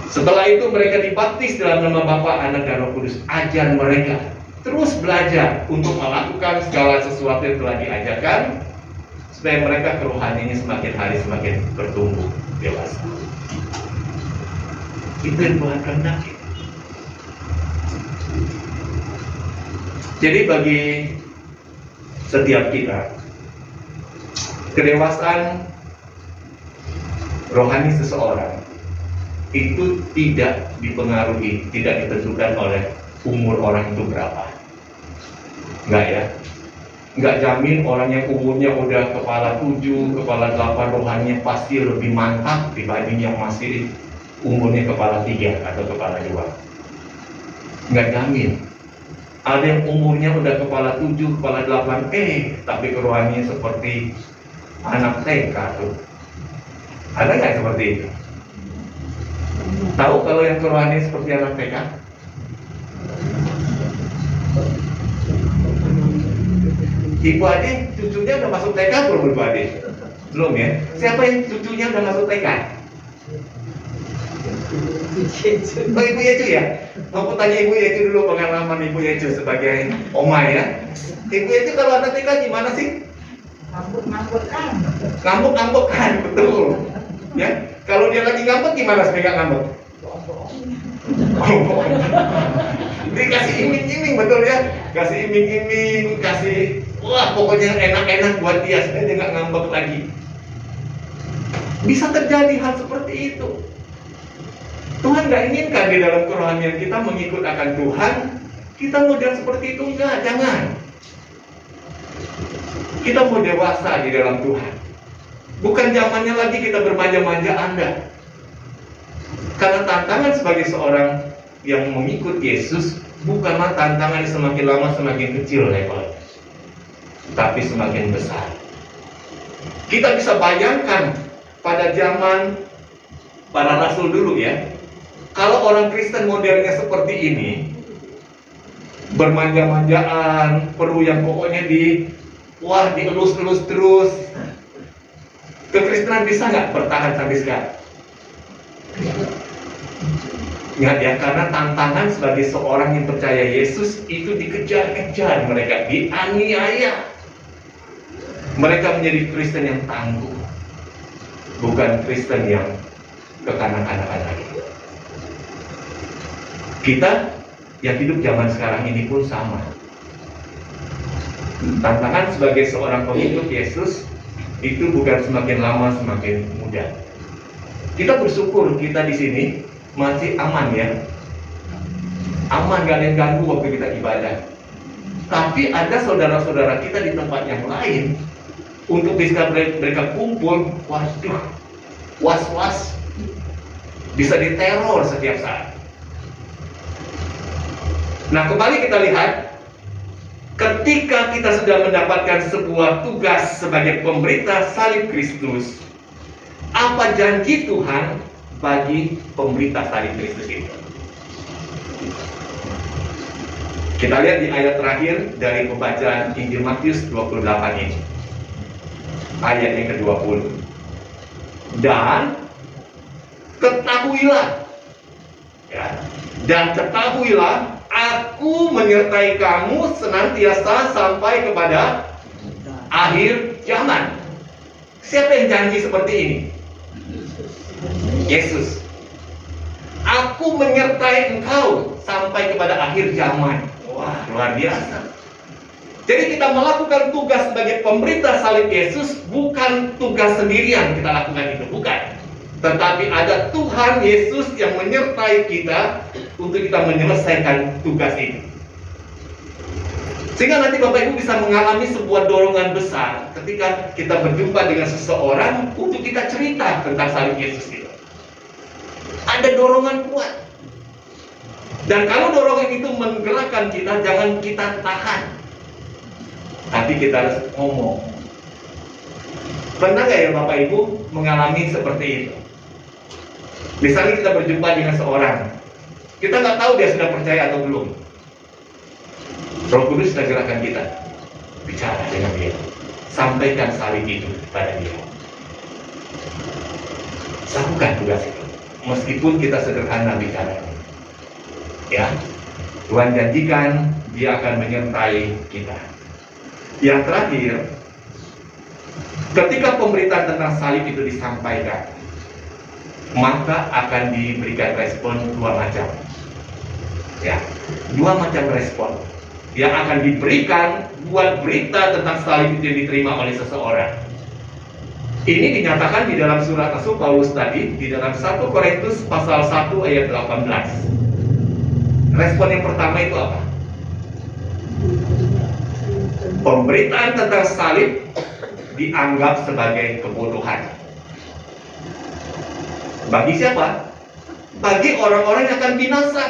Setelah itu mereka dibaptis dalam nama Bapa, Anak, dan Roh Kudus. Ajar mereka terus belajar untuk melakukan segala sesuatu yang telah diajarkan, supaya mereka kerohaniannya semakin hari semakin bertumbuh dewasa. Itu yang Tuhan kehendaki. Jadi bagi setiap kita, kedewasaan rohani seseorang itu tidak dipengaruhi, tidak ditentukan oleh umur orang itu berapa. Enggak ya. Enggak jamin orang yang umurnya udah kepala 7, kepala 8 rohaninya pasti lebih mantap dibanding yang masih umurnya kepala 3 atau kepala 2. Enggak jamin. Ada yang umurnya udah kepala 7, kepala 8, tapi kerohaniannya seperti anak TK tuh. Ada nggak seperti itu? Tahu kalau yang kerohanian seperti anak TK? Ibu Ade, cucunya udah masuk TK belum Ibu Ade? Belum ya? Siapa yang cucunya udah masuk TK? Oh, Ibu Yecu ya? Aku tanya Ibu Yecu dulu pengalaman Ibu Yecu sebagai oma ya. Ibu Yecu kalau anak TK gimana sih? Ngambek kan, betul. Ya, kalau dia lagi ngambek gimana pegang ngambek? Dikasih iming-iming, betul ya? Kasih iming-iming, kasih wah pokoknya enak-enak buat dia supaya dia nggak ngambek lagi. Bisa terjadi hal seperti itu. Tuhan nggak inginkan di dalam kerohanian kita mengikut akan Tuhan. Kita model seperti itu enggak, jangan. Kita mau dewasa di dalam Tuhan. Bukan zamannya lagi kita bermanja-manja Anda. Karena tantangan sebagai seorang yang mengikut Yesus bukanlah tantangan yang semakin lama semakin kecil levelnya, tapi semakin besar. Kita bisa bayangkan pada zaman para rasul dulu ya. Kalau orang Kristen modelnya seperti ini, bermanja-manjaan, perlu yang pokoknya dielus-elus terus. Kekristenan bisa nggak bertahan sampai sekarang? Ingat ya, karena tantangan sebagai seorang yang percaya Yesus itu dikejar-kejar, mereka dianiaya. Mereka menjadi Kristen yang tangguh, bukan Kristen yang kekanak-kanakan lagi. Kita yang hidup zaman sekarang ini pun sama. Tantangan sebagai seorang pengikut Yesus itu bukan semakin lama semakin mudah. Kita bersyukur kita di sini masih aman ya. Aman, gak ada yang ganggu waktu kita ibadah. Tapi ada saudara-saudara kita di tempat yang lain, untuk bisa mereka kumpul, waduh, was-was, bisa diteror setiap saat. Nah, kembali kita lihat, ketika kita sudah mendapatkan sebuah tugas sebagai pemberita salib Kristus, apa janji Tuhan bagi pemberita salib Kristus itu? Kita lihat di ayat terakhir dari pembacaan Injil Matius 28 ini. Ayat yang ke-20. Dan ketahuilah, ya, dan ketahuilah, aku menyertai kamu senantiasa sampai kepada akhir zaman. Siapa yang janji seperti ini? Yesus. Aku menyertai engkau sampai kepada akhir zaman. Wah, luar biasa. Jadi kita melakukan tugas sebagai pemberita salib Yesus bukan tugas sendirian kita lakukan itu, bukan. Tetapi ada Tuhan Yesus yang menyertai kita untuk kita menyelesaikan tugas ini. Sehingga nanti Bapak Ibu bisa mengalami sebuah dorongan besar ketika kita berjumpa dengan seseorang untuk kita cerita tentang salib Yesus itu. Ada dorongan kuat. Dan kalau dorongan itu menggerakkan kita, jangan kita tahan, tapi kita harus ngomong. Pernah nggak ya Bapak Ibu mengalami seperti itu? Misalnya kita berjumpa dengan seorang, kita nggak tahu dia sudah percaya atau belum. Roh Kudus sudah gerakan kita, bicara dengan dia, sampaikan salib itu kepada dia. Lakukan tugas itu, meskipun kita sederhana bicaranya. Ya, Tuhan janjikan dia akan menyertai kita. Yang terakhir, ketika pemberitaan tentang salib itu disampaikan, maka akan diberikan respon dua macam. Ya, dua macam respon yang akan diberikan buat berita tentang salib itu yang diterima oleh seseorang. Ini dinyatakan di dalam surat Rasul Paulus tadi, di dalam 1 Korintus pasal 1 ayat 18. Respon yang pertama itu apa? Pemberitaan tentang salib dianggap sebagai kebodohan. Bagi siapa? Bagi orang-orang yang akan binasa.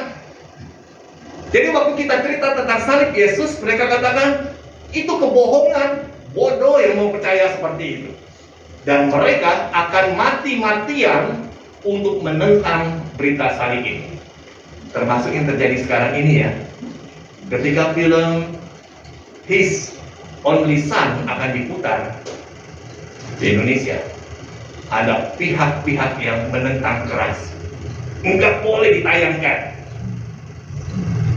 Jadi waktu kita cerita tentang salib Yesus, mereka katakan itu kebohongan, bodoh yang mau percaya seperti itu. Dan mereka akan mati-matian untuk menentang berita salib ini. Termasuk yang terjadi sekarang ini ya. Ketika film His Only Son akan diputar di Indonesia, ada pihak-pihak yang menentang keras. Enggak boleh ditayangkan.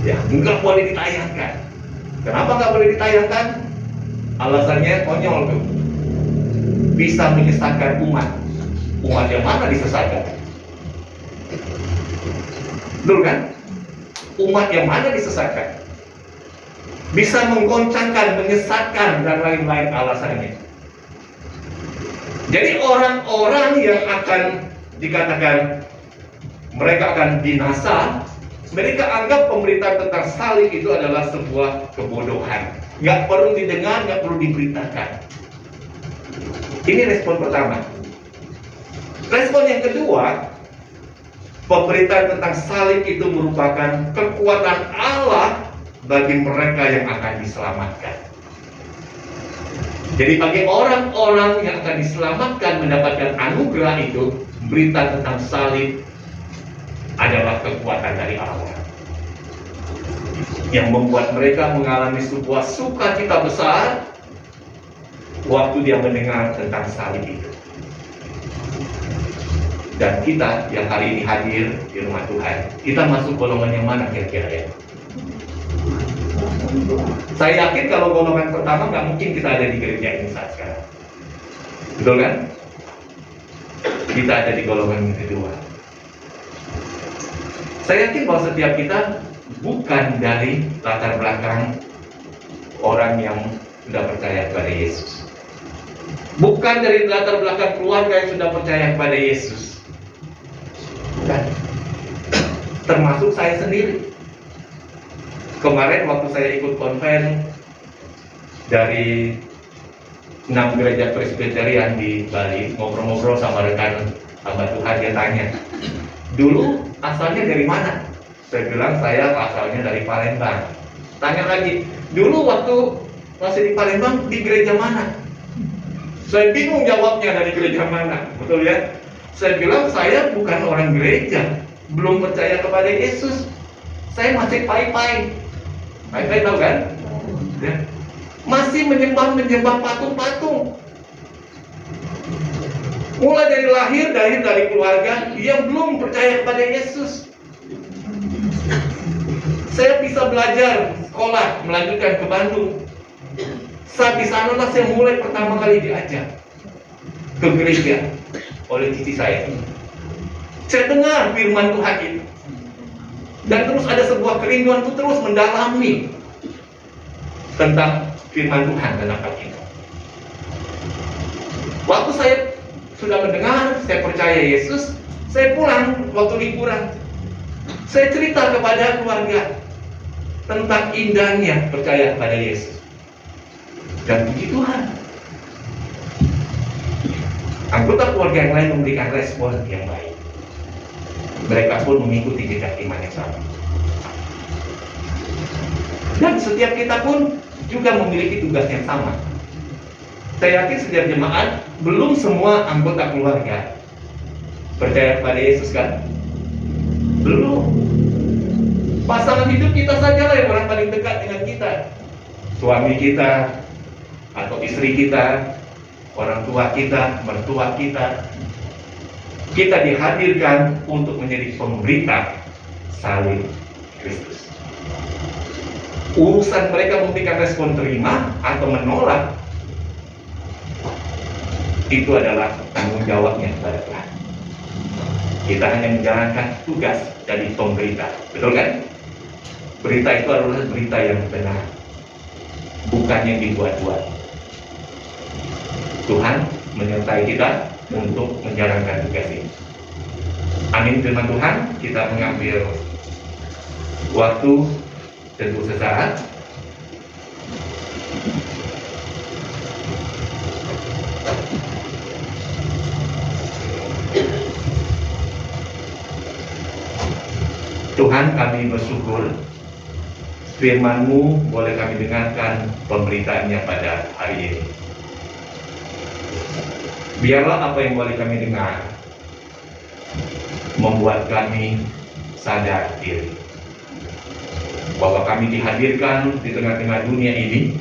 Ya, enggak boleh ditayangkan. Kenapa enggak boleh ditayangkan? Alasannya konyol tuh. Bisa menyesatkan umat. Umat yang mana disesatkan? Betul kan? Umat yang mana disesatkan? Bisa menggoncangkan, menyesatkan, dan lain-lain alasannya. Jadi orang-orang yang akan dikatakan mereka akan binasa, mereka anggap pemberitaan tentang salib itu adalah sebuah kebodohan. Nggak perlu didengar, nggak perlu diberitakan. Ini respon pertama. Respon yang kedua, pemberitaan tentang salib itu merupakan kekuatan Allah bagi mereka yang akan diselamatkan. Jadi bagi orang-orang yang akan diselamatkan mendapatkan anugerah itu, berita tentang salib adalah kekuatan dari Allah yang membuat mereka mengalami sebuah sukacita besar waktu dia mendengar tentang salib itu. Dan kita yang hari ini hadir di rumah Tuhan, kita masuk golongan yang mana kira-kira ya? Saya yakin kalau golongan pertama nggak mungkin kita ada di gereja ini saat sekarang. Betul kan? Kita ada di golongan yang kedua. Saya yakin bahwa setiap kita bukan dari latar belakang orang yang sudah percaya kepada Yesus. Bukan dari latar belakang keluarga yang sudah percaya kepada Yesus. Bukan. Termasuk saya sendiri. Kemarin waktu saya ikut konven dari 6 gereja Presbyterian di Bali, ngobrol-ngobrol sama rekan hamba Tuhan, dia tanya, dulu asalnya dari mana? Saya bilang saya asalnya dari Palembang. Tanya lagi, dulu waktu masih di Palembang di gereja mana? Saya bingung jawabnya dari gereja mana, betul ya? Saya bilang saya bukan orang gereja, belum percaya kepada Yesus. Saya masih pai-pai. Pai-pai tahu kan? Ya. Masih menyembah patung-patung. Mulai dari lahir dari keluarga yang belum percaya kepada Yesus. Saya bisa belajar sekolah, melanjutkan ke Bandung. Saat di sanalah saya mulai pertama kali diajak ke gereja oleh cici saya. Saya dengar firman Tuhan itu. Dan terus ada sebuah kerinduan itu terus mendalami tentang firman Tuhan tentang Alkitab. Waktu saya sudah mendengar, saya percaya Yesus, saya pulang waktu liburan. Saya cerita kepada keluarga tentang indahnya percaya kepada Yesus. Dan puji Tuhan, anggota keluarga yang lain memberikan respon yang baik. Mereka pun mengikuti jejak iman yang sama. Dan setiap kita pun juga memiliki tugas yang sama. Saya yakin setiap jemaat, belum semua anggota keluarga percaya kepada Yesus kan? Belum. Pasangan hidup kita saja lah yang orang paling dekat dengan kita. Suami kita, atau istri kita, orang tua kita, mertua kita. Kita dihadirkan untuk menjadi pemberita salib Kristus. Urusan mereka memberikan respon terima atau menolak, itu adalah tanggung jawabnya kepada Tuhan. Kita hanya menjalankan tugas dari pemberita, betul kan? Berita itu adalah berita yang benar, bukan yang dibuat-buat. Tuhan menyertai kita untuk menjalankan tugas ini. Amin firman Tuhan. Kita mengambil waktu tentu sesaat. Tuhan, kami bersyukur firman-Mu boleh kami dengarkan pemberitaannya pada hari ini. Biarlah apa yang boleh kami dengar membuat kami sadar diri bahwa kami dihadirkan di tengah-tengah dunia ini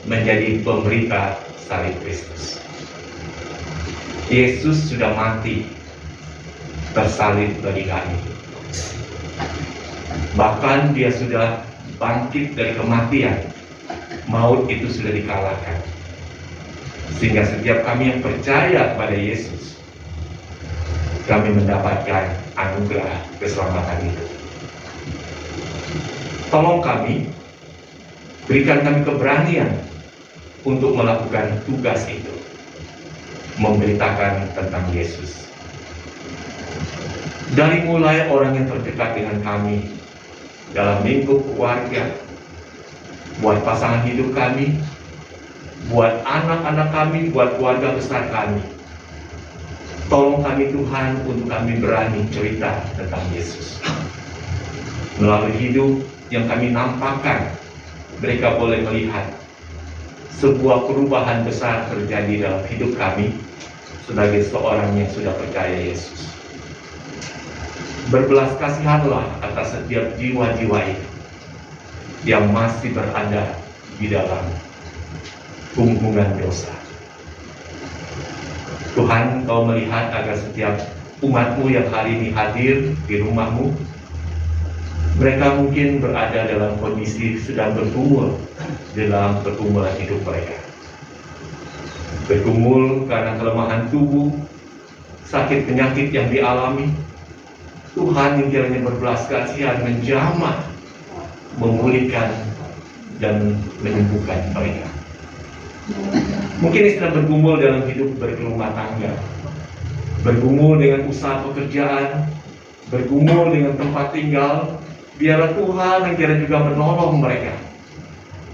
menjadi pemberita salib Kristus. Yesus sudah mati tersalib bagi kami. Bahkan dia sudah bangkit dari kematian. Maut itu sudah dikalahkan. Sehingga setiap kami yang percaya pada Yesus, kami mendapatkan anugerah keselamatan itu. Tolong kami, berikan kami keberanian untuk melakukan tugas itu, memberitakan tentang Yesus. Dari mulai orang yang terdekat dengan kami, dalam lingkup keluarga, buat pasangan hidup kami, buat anak-anak kami, buat keluarga besar kami. Tolong kami Tuhan untuk kami berani cerita tentang Yesus. Melalui hidup yang kami nampakkan, mereka boleh melihat sebuah perubahan besar terjadi dalam hidup kami sebagai seorang yang sudah percaya Yesus. Berbelas kasihanlah atas setiap jiwa-jiwa itu yang masih berada di dalam gunggungan dosa. Tuhan, Kau melihat agar setiap umat-Mu yang hari ini hadir di rumah-Mu, mereka mungkin berada dalam kondisi sedang bergumul dalam pergumulan hidup mereka. Bergumul karena kelemahan tubuh, sakit penyakit yang dialami. Tuhan yang kiranya berbelas kasihan menjamah, memulihkan dan menyembuhkan mereka. Mungkin sedang bergumul dalam hidup berumah tangga, bergumul dengan usaha pekerjaan, bergumul dengan tempat tinggal. Biarlah Tuhan yang kiranya juga menolong mereka.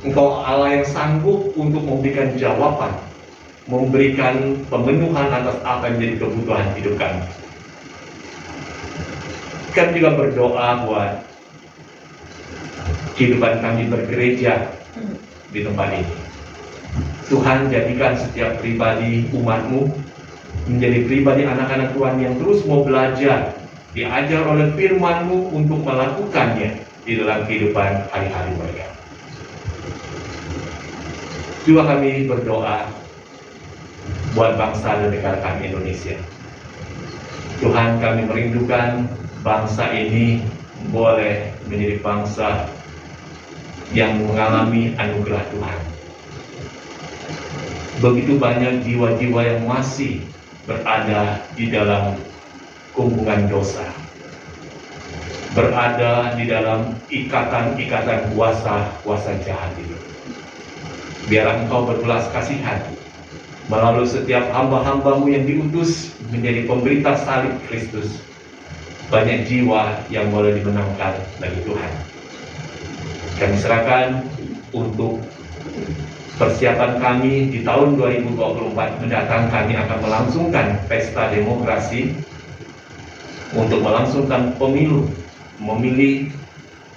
Engkau Allah yang sanggup untuk memberikan jawaban, memberikan pemenuhan atas apa yang menjadi kebutuhan hidup kami. Kami juga berdoa buat kehidupan kami bergereja di tempat ini. Tuhan, jadikan setiap pribadi umat-Mu menjadi pribadi anak-anak Tuhan yang terus mau belajar, diajar oleh firman-Mu untuk melakukannya di dalam kehidupan hari-hari mereka. Juga kami berdoa buat bangsa dan negara kami Indonesia. Tuhan, kami merindukan bangsa ini boleh menjadi bangsa yang mengalami anugerah Tuhan. Begitu banyak jiwa-jiwa yang masih berada di dalam gunggungan dosa, berada di dalam ikatan-ikatan kuasa jahat itu. Biar Engkau berbelas kasihan melalui setiap hamba-hamba-Mu yang diutus menjadi pemberita salib Kristus. Banyak jiwa yang boleh dimenangkan bagi Tuhan. Kami serahkan untuk persiapan kami di tahun 2024 mendatang. Kami akan melangsungkan pesta demokrasi untuk melangsungkan pemilu, memilih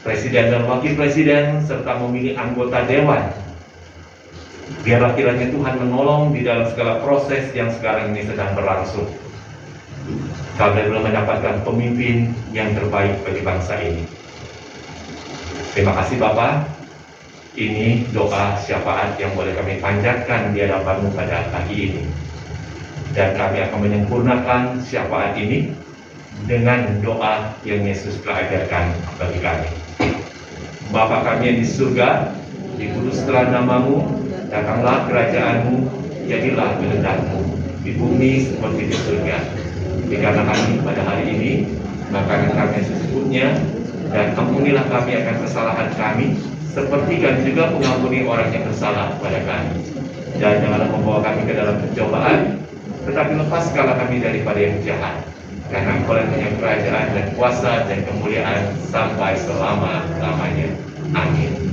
presiden dan wakil presiden, serta memilih anggota dewan. Biarlah kiranya Tuhan menolong di dalam segala proses yang sekarang ini sedang berlangsung. Kami belum mendapatkan pemimpin yang terbaik bagi bangsa ini. Terima kasih Bapak. Ini doa syafaat yang boleh kami panjatkan di hadapan-Mu pada pagi ini. Dan kami akan menyempurnakan syafaat ini dengan doa yang Yesus telah ajarkan bagi kami. Bapa kami yang di surga, dikuduskanlah nama-Mu, datanglah kerajaan-Mu, jadilah kehendak-Mu di bumi seperti di surga. Berikanlah kami pada hari ini makanan kami secukupnya, dan ampunilah kami akan kesalahan kami, seperti kami juga mengampuni orang yang bersalah kepada kami. Dan janganlah membawa kami ke dalam pencobaan, tetapi lepaskanlah kami daripada yang jahat. Karena Engkau yang punya kerajaan dan kuasa dan kemuliaan sampai selama-lamanya. Amin.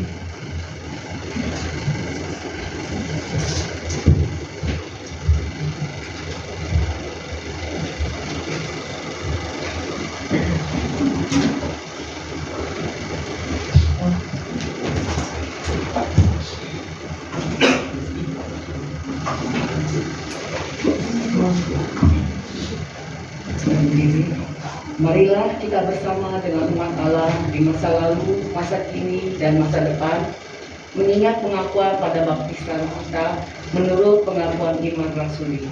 Sendiri. Marilah kita bersama dengan umat Allah di masa lalu, masa kini, dan masa depan, mengingat pengakuan pada baptisan kita menurut pengakuan iman rasuli.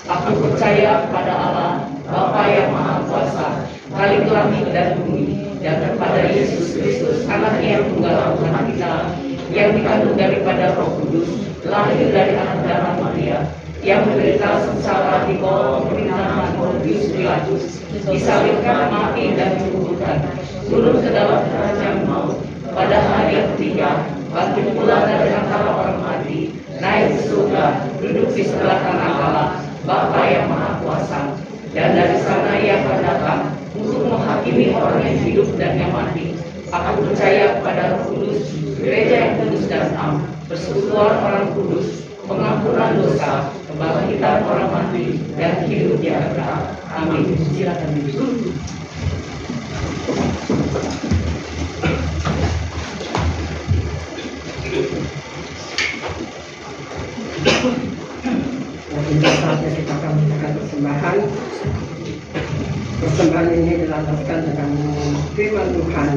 Aku percaya kepada Allah, Bapa yang Maha Kuasa, Khalik langit dan bumi, dan kepada Yesus Kristus, Anak-Nya yang tunggal Tuhan kita, yang dikandung daripada Roh Kudus, lahir dari anak darah Maria, yang menderita sengsara di bawah pemerintahan Pontius Pilatus, disalibkan, mati dan dikuburkan, turun ke dalam kerajaan maut, pada hari yang ketiga bangkit pula dari antara orang mati, naik ke surga, duduk di sebelah kanan Allah, Bapa yang Maha Kuasa, dan dari sana Ia akan datang untuk menghakimi orang yang hidup dan yang mati. Aku percaya kepada Roh Kudus, gereja yang kudus dan am, persekutuan orang kudus, pengampunan dosa, kebangkitan orang mati, dan hidup yang kekal. Amin. Silakan duduk. Untuk saatnya kita akan melakukan persembahan. Persembahan ini dilandaskan dengan firman Tuhan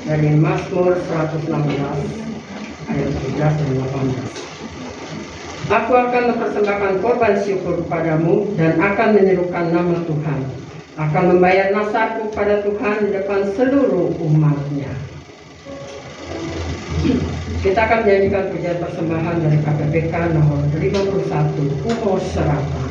dari Mazmur 116 ayat 17 dan 18. Aku akan mempersembahkan korban syukur kepadamu dan akan menyerukan nama Tuhan. Akan membayar nasarku pada Tuhan di depan seluruh umatnya. Kita akan menyanyikan pujian persembahan dari KPPK nomor 51, Umur Serapan.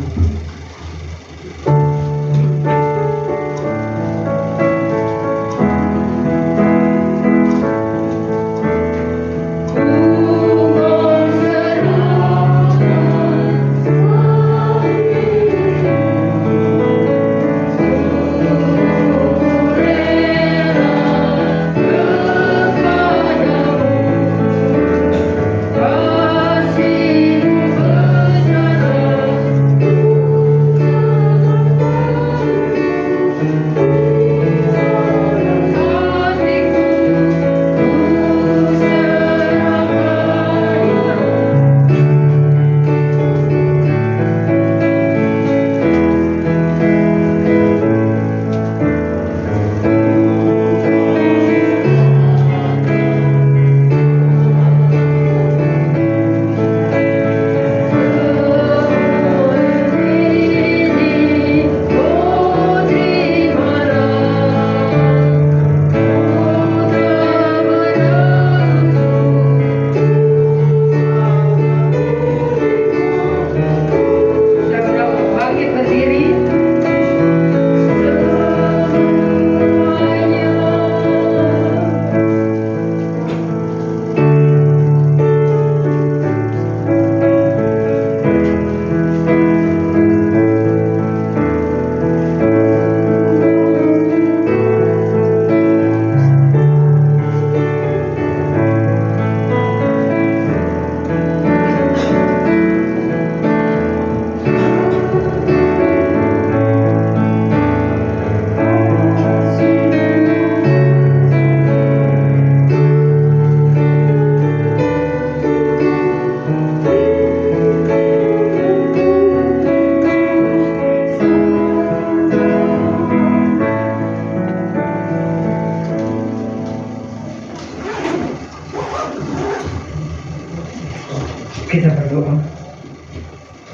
Kita berdoa.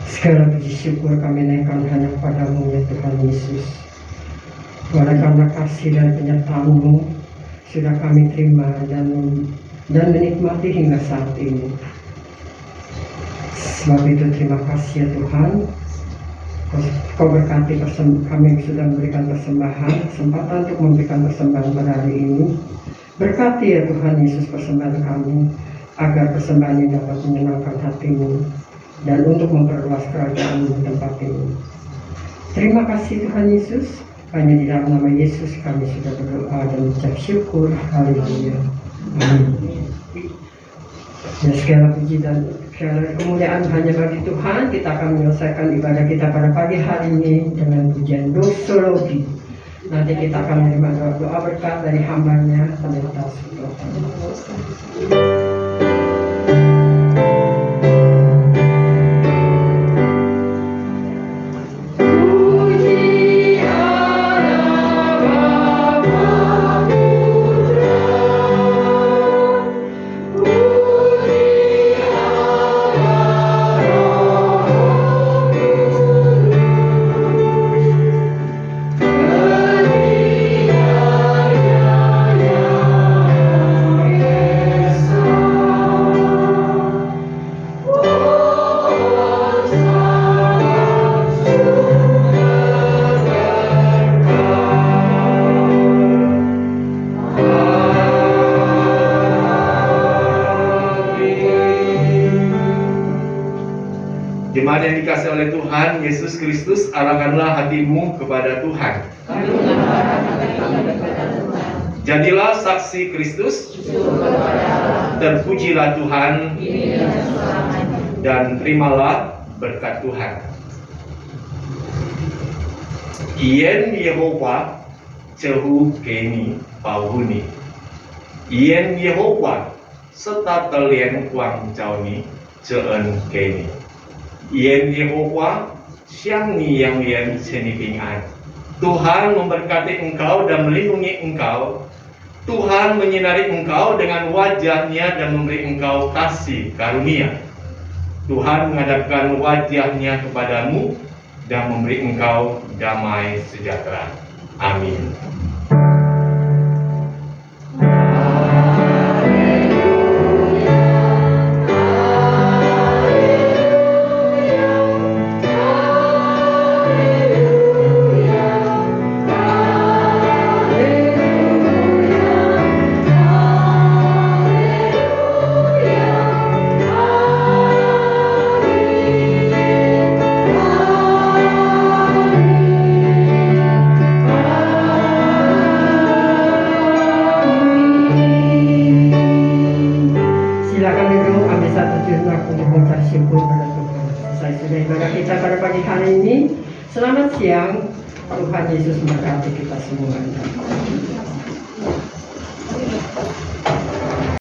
Segala puji syukur kami naikkan hanya kepadamu ya Tuhan Yesus. Oleh karena kasih dan penyertaan-Mu sudah kami terima dan menikmati hingga saat ini. Sebab itu terima kasih ya Tuhan. Kau berkati kami sudah memberikan persembahan, kesempatan untuk memberikan persembahan pada hari ini. Berkati ya Tuhan Yesus persembahan kami, agar persembahan ini dapat menyenangkan hati-Mu dan untuk memperluas kerajaan-Mu di tempat ini. Terima kasih Tuhan Yesus. Hanya di dalam nama Yesus kami sudah berdoa dan mengucap syukur. Haleluya. Amin. Ya, segala puji dan segala kemuliaan hanya bagi Tuhan. Kita akan menyelesaikan ibadah kita pada pagi hari ini dengan pujian doxologi. Nanti kita akan menerima doa berkat dari hamba-Nya Pendeta Sutopo. Puji Allah. Jemaat yang dikasihi oleh Tuhan Yesus Kristus, arahkanlah hatimu kepada Tuhan. Jadilah saksi Kristus, terpujilah Tuhan, dan terimalah berkat Tuhan. Ien Yehova cehu keni pauhuni. Ien Yehova serta telien kuang cauni ceun keni. Ien Yehova siang ni yang ien senipingan. Tuhan memberkati engkau dan melindungi engkau. Tuhan menyinari engkau dengan wajahnya dan memberi engkau kasih karunia. Tuhan menghadapkan wajahnya kepadamu dan memberi engkau damai sejahtera. Amin. Silakan duduk, ambil satu jenak untuk mengucap syukur pada Tuhan. Selesai sudah ibadah kita pada pagi hari ini. Selamat siang, Tuhan Yesus memberkati kita semua.